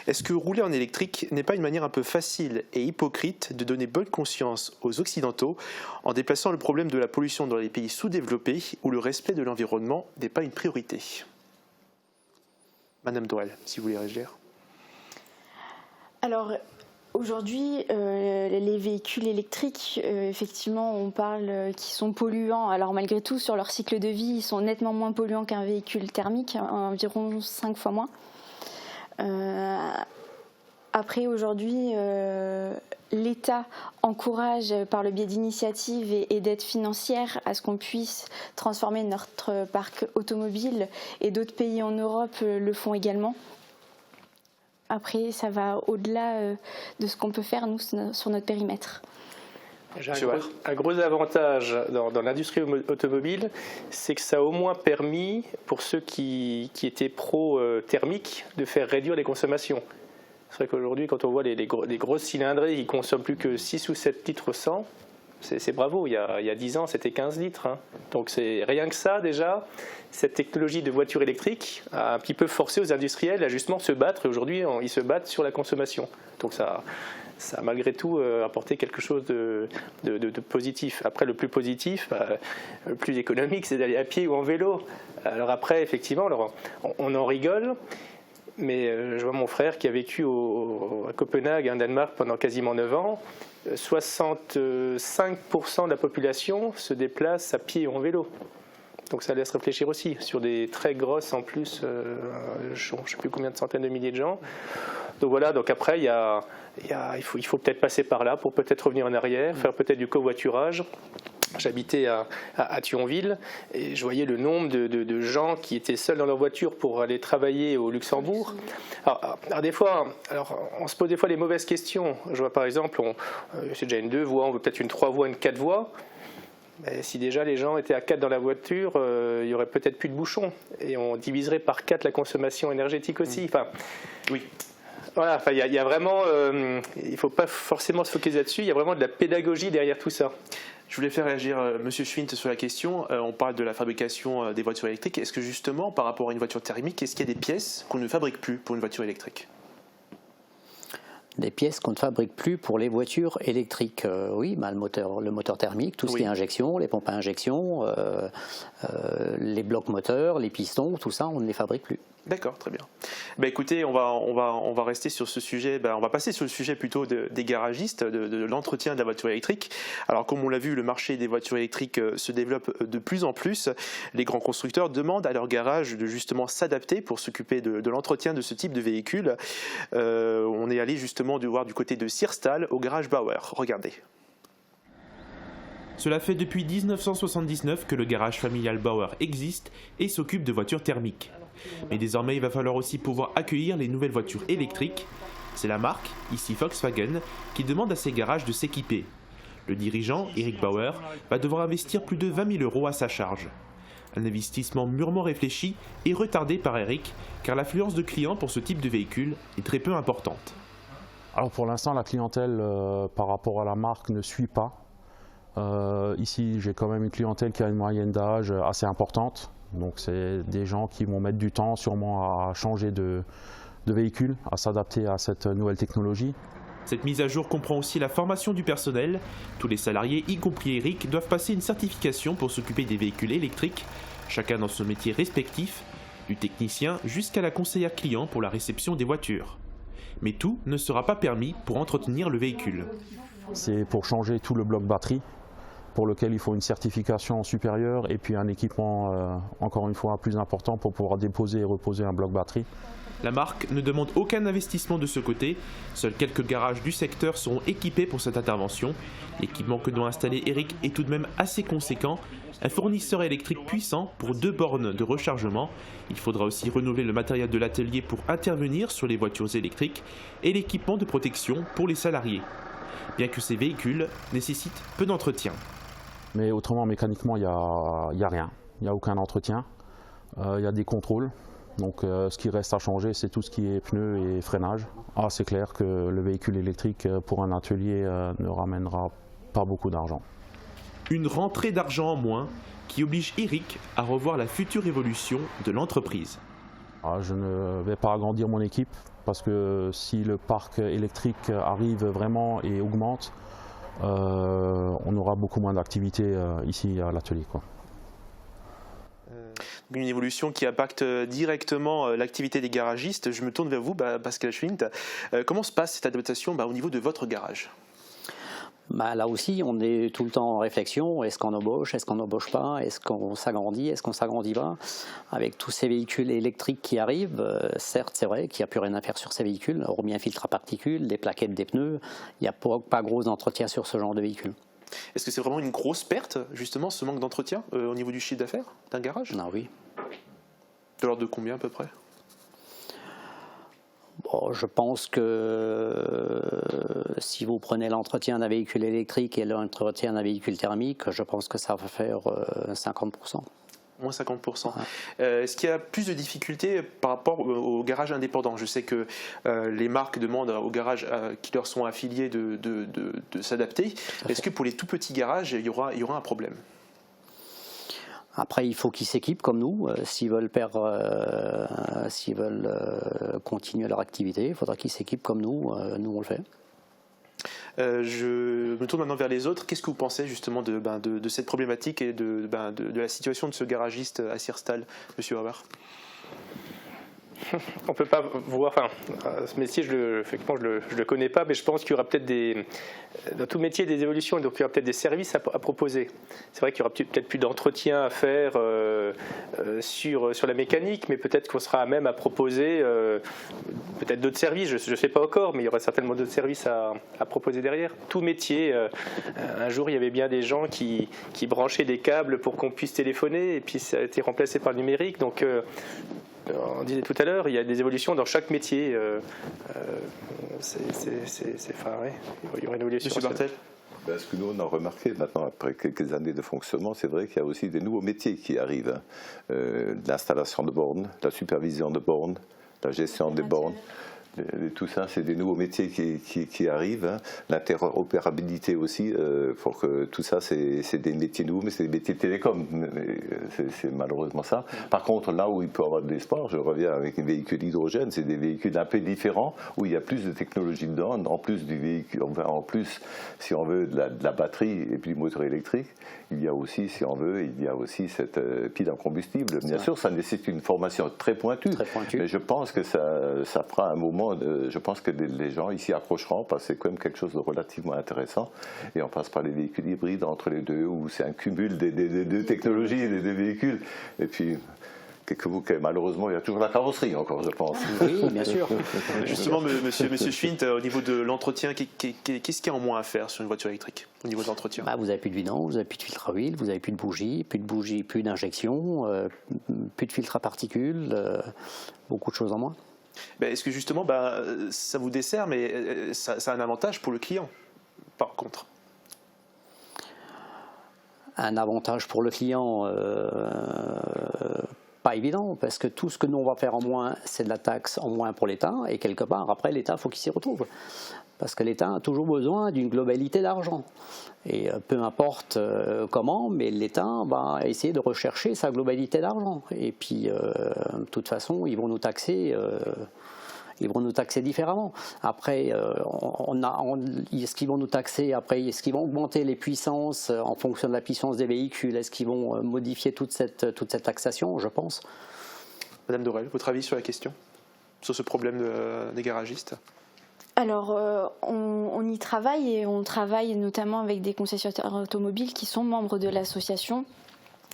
Est-ce que rouler en électrique n'est pas une manière un peu facile et hypocrite de donner bonne conscience aux Occidentaux en déplaçant le problème de la pollution dans les pays sous-développés où le respect de l'environnement n'est pas une priorité ? Madame Dorel, si vous voulez réagir. Alors, aujourd'hui, les véhicules électriques, effectivement, on parle qu'ils sont polluants. Alors, malgré tout, sur leur cycle de vie, ils sont nettement moins polluants qu'un véhicule thermique, environ 5 fois moins. Après, aujourd'hui, l'État encourage par le biais d'initiatives et d'aides financières à ce qu'on puisse transformer notre parc automobile, et d'autres pays en Europe le font également. Après, ça va au-delà de ce qu'on peut faire, nous, sur notre périmètre. J'ai un gros avantage dans l'industrie automobile, c'est que ça a au moins permis, pour ceux qui étaient pro-thermiques, de faire réduire les consommations. C'est vrai qu'aujourd'hui, quand on voit les grosses cylindrées qui ne consomment plus que 6 ou 7 litres au 100, c'est bravo. Il y a 10 ans, c'était 15 litres. Hein. Donc c'est rien que ça, déjà, cette technologie de voiture électrique a un petit peu forcé aux industriels à justement se battre. Et aujourd'hui, ils se battent sur la consommation. Donc ça a malgré tout apporté quelque chose de positif. Après, le plus positif, le plus économique, c'est d'aller à pied ou en vélo. Alors après, effectivement, on en rigole, mais je vois mon frère qui a vécu à Copenhague, en Danemark, pendant quasiment 9 ans. 65% de la population se déplace à pied ou en vélo. Donc ça laisse réfléchir aussi sur des très grosses, en plus, je ne sais plus combien de centaines de milliers de gens. Donc voilà, donc après, il faut peut-être passer par là pour peut-être revenir en arrière, faire peut-être du covoiturage. J'habitais à Thionville et je voyais le nombre de gens qui étaient seuls dans leur voiture pour aller travailler au Luxembourg. Alors des fois, on se pose des fois les mauvaises questions. Je vois par exemple, c'est déjà une 2 voies, on veut peut-être une 3 voies, une 4 voies. Mais si déjà les gens étaient à 4 dans la voiture, il y aurait peut-être plus de bouchons et on diviserait par 4 la consommation énergétique aussi. Enfin, oui. Voilà, il y a vraiment, il ne faut pas forcément se focaliser là-dessus, il y a vraiment de la pédagogie derrière tout ça. Je voulais faire réagir M. Schwint sur la question. On parle de la fabrication des voitures électriques. Est-ce que justement, par rapport à une voiture thermique, est-ce qu'il y a des pièces qu'on ne fabrique plus pour une voiture électrique ? des pièces qu'on ne fabrique plus pour les voitures électriques. Oui, le moteur thermique, tout ce qui est injection, les pompes à injection, les blocs moteurs, les pistons, tout ça, on ne les fabrique plus. D'accord, très bien. Écoutez, on va rester sur ce sujet. On va passer sur le sujet plutôt des garagistes, de l'entretien de la voiture électrique. Alors, comme on l'a vu, le marché des voitures électriques se développe de plus en plus. Les grands constructeurs demandent à leurs garages de justement s'adapter pour s'occuper de l'entretien de ce type de véhicule. On est allé justement voir du côté de Sierstal au garage Bauer. Regardez. Cela fait depuis 1979 que le garage familial Bauer existe et s'occupe de voitures thermiques. Mais désormais, il va falloir aussi pouvoir accueillir les nouvelles voitures électriques. C'est la marque, ici Volkswagen, qui demande à ses garages de s'équiper. Le dirigeant, Eric Bauer, va devoir investir plus de 20 000 € à sa charge. Un investissement mûrement réfléchi et retardé par Eric, car l'affluence de clients pour ce type de véhicule est très peu importante. Alors pour l'instant, la clientèle par rapport à la marque ne suit pas. Ici, j'ai quand même une clientèle qui a une moyenne d'âge assez importante. Donc c'est des gens qui vont mettre du temps sûrement à changer de véhicule, à s'adapter à cette nouvelle technologie. Cette mise à jour comprend aussi la formation du personnel. Tous les salariés, y compris Eric, doivent passer une certification pour s'occuper des véhicules électriques, chacun dans son métier respectif, du technicien jusqu'à la conseillère client pour la réception des voitures. Mais tout ne sera pas permis pour entretenir le véhicule. C'est pour changer tout le bloc batterie, pour lequel il faut une certification supérieure et puis un équipement, encore une fois, plus important pour pouvoir déposer et reposer un bloc batterie. La marque ne demande aucun investissement de ce côté. Seuls quelques garages du secteur seront équipés pour cette intervention. L'équipement que doit installer Eric est tout de même assez conséquent. Un fournisseur électrique puissant pour 2 bornes de rechargement. Il faudra aussi renouveler le matériel de l'atelier pour intervenir sur les voitures électriques et l'équipement de protection pour les salariés. Bien que ces véhicules nécessitent peu d'entretien. Mais autrement, mécaniquement, il n'y a rien. Il n'y a aucun entretien. Il y a des contrôles. Donc ce qui reste à changer, c'est tout ce qui est pneus et freinage. C'est clair que le véhicule électrique pour un atelier ne ramènera pas beaucoup d'argent. Une rentrée d'argent en moins qui oblige Eric à revoir la future évolution de l'entreprise. Je ne vais pas agrandir mon équipe parce que si le parc électrique arrive vraiment et augmente, on aura beaucoup moins d'activité ici à l'atelier. Une évolution qui impacte directement l'activité des garagistes. Je me tourne vers vous, Pascal Schwint. Comment se passe cette adaptation au niveau de votre garage ? Là aussi, on est tout le temps en réflexion. Est-ce qu'on embauche ? Est-ce qu'on n'embauche pas ? Est-ce qu'on s'agrandit ? Est-ce qu'on ne s'agrandit pas ? Avec tous ces véhicules électriques qui arrivent, certes, c'est vrai qu'il n'y a plus rien à faire sur ces véhicules, hormis un filtre à particules, des plaquettes, des pneus. Il n'y a pas gros d'entretien sur ce genre de véhicules. Est-ce que c'est vraiment une grosse perte, justement, ce manque d'entretien au niveau du chiffre d'affaires d'un garage ? Oui. De l'ordre de combien à peu près ? Je pense que si vous prenez l'entretien d'un véhicule électrique et l'entretien d'un véhicule thermique, je pense que ça va faire 50%. Moins 50%. Est-ce qu'il y a plus de difficultés par rapport aux garages indépendants ? Je sais que les marques demandent aux garages qui leur sont affiliés de s'adapter. Est-ce que pour les tout petits garages, il y aura un problème ? Après, il faut qu'ils s'équipent comme nous. S'ils veulent continuer leur activité, il faudra qu'ils s'équipent comme nous. Nous, on le fait. Je me tourne maintenant vers les autres. Qu'est-ce que vous pensez justement de cette problématique et de la situation de ce garagiste à Sierstal, Monsieur Bauer ? On ne peut pas voir, ce métier, effectivement, je le connais pas, mais je pense qu'il y aura peut-être dans tout métier des évolutions, donc il y aura peut-être des services à proposer. C'est vrai qu'il y aura peut-être plus d'entretien à faire sur la mécanique, mais peut-être qu'on sera à même à proposer peut-être d'autres services, je ne sais pas encore, mais il y aura certainement d'autres services à proposer derrière. Tout métier, un jour il y avait bien des gens qui branchaient des câbles pour qu'on puisse téléphoner, et puis ça a été remplacé par le numérique, donc on disait tout à l'heure, il y a des évolutions dans chaque métier. Il y aura une évolution. Monsieur Bartel ? Ce que nous on a remarqué maintenant, après quelques années de fonctionnement, c'est vrai qu'il y a aussi des nouveaux métiers qui arrivent. L'installation de bornes, la supervision de bornes, la gestion des bornes, Tout ça, c'est des nouveaux métiers qui arrivent. Hein. L'interopérabilité aussi, pour que tout ça, c'est des métiers nouveaux, mais c'est des métiers de télécom. C'est malheureusement ça. Par contre, là où il peut y avoir de l'espoir, je reviens avec un véhicule hydrogène, c'est des véhicules un peu différents, où il y a plus de technologie dedans, en plus du véhicule, en plus, si on veut, de la batterie et puis du moteur électrique. Il y a aussi, si on veut, il y a aussi cette pile en combustible. Bien sûr, ça nécessite une formation très pointue, mais je pense que ça fera un moment, je pense que les gens ici approcheront, parce que c'est quand même quelque chose de relativement intéressant, et on passe par les véhicules hybrides entre les deux, où c'est un cumul des deux technologies et des deux véhicules, et puis... malheureusement, il y a toujours la carrosserie encore, je pense. Oui, bien sûr. Justement, monsieur Schwint, au niveau de l'entretien, qu'est-ce qu'il y a en moins à faire sur une voiture électrique, au niveau de l'entretien? Vous n'avez plus de vidange, vous n'avez plus de filtre à huile, vous n'avez plus de bougies, plus d'injection, plus de filtre à particules, beaucoup de choses en moins. Est-ce que justement, ça vous dessert, mais ça a un avantage pour le client, par contre? Un avantage pour le client, pas évident, parce que tout ce que nous on va faire en moins, c'est de la taxe en moins pour l'État, et quelque part, après l'État, il faut qu'il s'y retrouve. Parce que l'État a toujours besoin d'une globalité d'argent. Et peu importe comment, mais l'État va essayer de rechercher sa globalité d'argent. Et puis, de toute façon, ils vont nous taxer. Ils vont nous taxer différemment. Après, est-ce qu'ils vont nous taxer? Après, est-ce qu'ils vont augmenter les puissances en fonction de la puissance des véhicules? Est-ce qu'ils vont modifier toute cette taxation? Je pense. Madame Dorel, votre avis sur la question, sur ce problème des garagistes? Alors, on y travaille, et on travaille notamment avec des concessionnaires automobiles qui sont membres de l'association,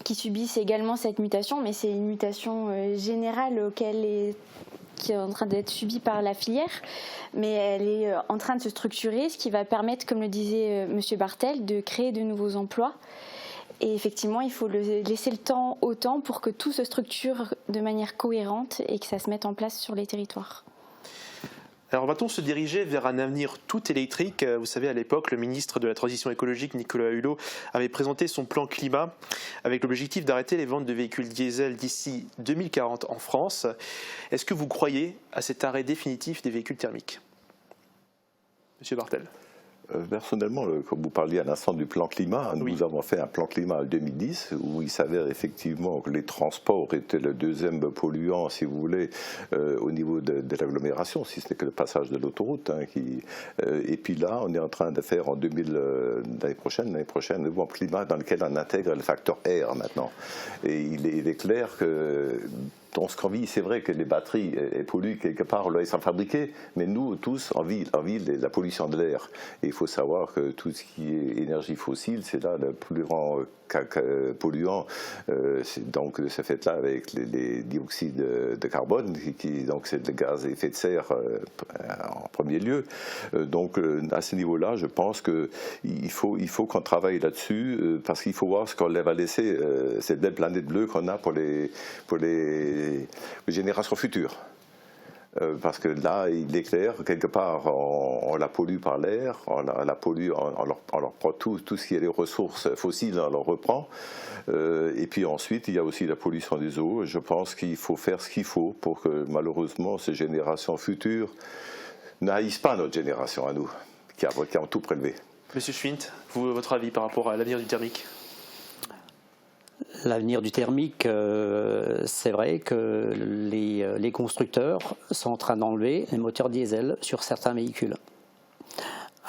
qui subissent également cette mutation, mais c'est une mutation générale qui est en train d'être subie par la filière, mais elle est en train de se structurer, ce qui va permettre, comme le disait M. Bartel, de créer de nouveaux emplois. Et effectivement, il faut laisser le temps au temps pour que tout se structure de manière cohérente et que ça se mette en place sur les territoires. Alors va-t-on se diriger vers un avenir tout électrique? Vous savez, à l'époque, le ministre de la Transition écologique, Nicolas Hulot, avait présenté son plan climat avec l'objectif d'arrêter les ventes de véhicules diesel d'ici 2040 en France. Est-ce que vous croyez à cet arrêt définitif des véhicules thermiques? Monsieur Bartel. Personnellement, comme vous parliez à l'instant du plan climat, nous avons fait un plan climat en 2010 où il s'avère effectivement que les transports étaient le deuxième polluant, si vous voulez, au niveau de l'agglomération, si ce n'est que le passage de l'autoroute. Et puis là, on est en train de faire l'année prochaine, un nouveau climat dans lequel on intègre le facteur R maintenant. Et il est clair que dans ce qu'on vit, c'est vrai que les batteries polluent quelque part, là, ils sont fabriqués, mais nous tous, en ville, la pollution de l'air. Et il faut savoir que tout ce qui est énergie fossile, c'est là le plus grand polluant. Donc, ce fait-là avec les dioxydes de carbone, donc c'est le gaz à effet de serre en premier lieu. Donc, à ce niveau-là, je pense qu'il faut qu'on travaille là-dessus, parce qu'il faut voir ce qu'on va laisser, cette belle planète bleue qu'on a pour les générations futures. Parce que là, il est clair, quelque part, on la pollue par l'air, on la pollue, on leur prend tout ce qui est les ressources fossiles, on leur reprend. Et puis ensuite, il y a aussi la pollution des eaux. Je pense qu'il faut faire ce qu'il faut pour que, malheureusement, ces générations futures n'haïssent pas notre génération à nous, qui ont tout prélevé. Monsieur Schwint, votre avis par rapport à l'avenir du thermique? L'avenir du thermique, c'est vrai que les constructeurs sont en train d'enlever les moteurs diesel sur certains véhicules.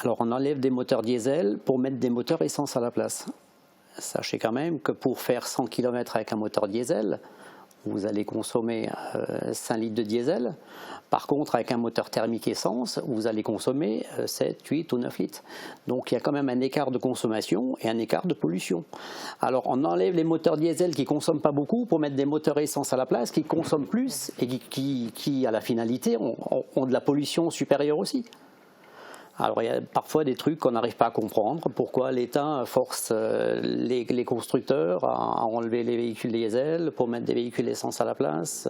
Alors on enlève des moteurs diesel pour mettre des moteurs essence à la place. Sachez quand même que pour faire 100 km avec un moteur diesel, vous allez consommer 5 litres de diesel. Par contre, avec un moteur thermique essence, vous allez consommer 7, 8 ou 9 litres. Donc il y a quand même un écart de consommation et un écart de pollution. Alors on enlève les moteurs diesel qui ne consomment pas beaucoup pour mettre des moteurs essence à la place qui consomment plus et qui à la finalité, ont de la pollution supérieure aussi. Alors il y a parfois des trucs qu'on n'arrive pas à comprendre. Pourquoi l'État force les constructeurs à enlever les véhicules diesel pour mettre des véhicules essence à la place.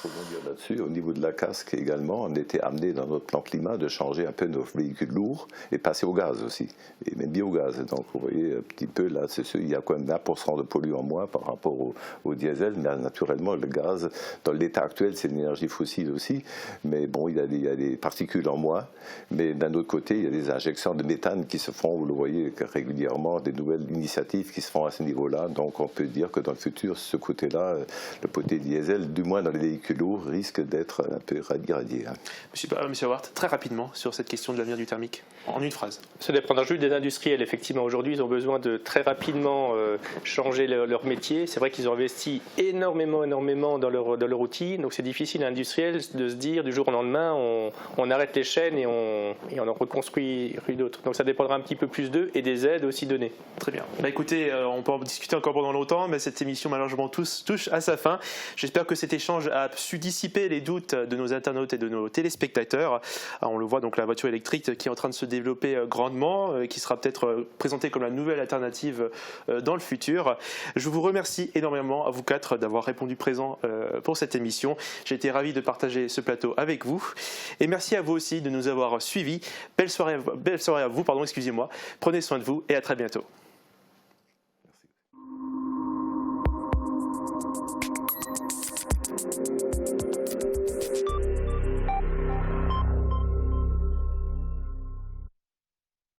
Pour rebondir là-dessus, au niveau de la casque également, on était amené dans notre plan climat de changer un peu nos véhicules lourds et passer au gaz aussi, et même biogaz. Donc vous voyez un petit peu là, c'est sûr, il y a quand même 20% de polluants en moins par rapport au diesel, mais naturellement le gaz, dans l'état actuel, c'est une énergie fossile aussi, mais bon, il y a des particules en moins, mais d'un autre côté, il y a des injections de méthane qui se font, vous le voyez régulièrement, des nouvelles initiatives qui se font à ce niveau-là, donc on peut dire que dans le futur, ce côté-là, le côté diesel, du moins dans les véhicules lourds, risque d'être un peu irradié. Monsieur Howard, très rapidement sur cette question de l'avenir du thermique, en une phrase. Ça dépendra juste des industriels. Effectivement, aujourd'hui, ils ont besoin de très rapidement changer leur métier. C'est vrai qu'ils ont investi énormément dans leur outil, donc c'est difficile à l'industriel de se dire du jour au lendemain, on arrête les chaînes et on en reconstruit d'autres. Donc ça dépendra un petit peu plus d'eux et des aides aussi données. Très bien. Écoutez, on peut en discuter encore pendant longtemps, mais cette émission malheureusement touche à sa fin. J'espère que cet échange a su dissiper les doutes de nos internautes et de nos téléspectateurs. On le voit, donc la voiture électrique qui est en train de se développer grandement, qui sera peut-être présentée comme la nouvelle alternative dans le futur. Je vous remercie énormément à vous quatre d'avoir répondu présent pour cette émission. J'ai été ravi de partager ce plateau avec vous. Et merci à vous aussi de nous avoir suivis. Belle soirée à vous, excusez-moi. Prenez soin de vous et à très bientôt.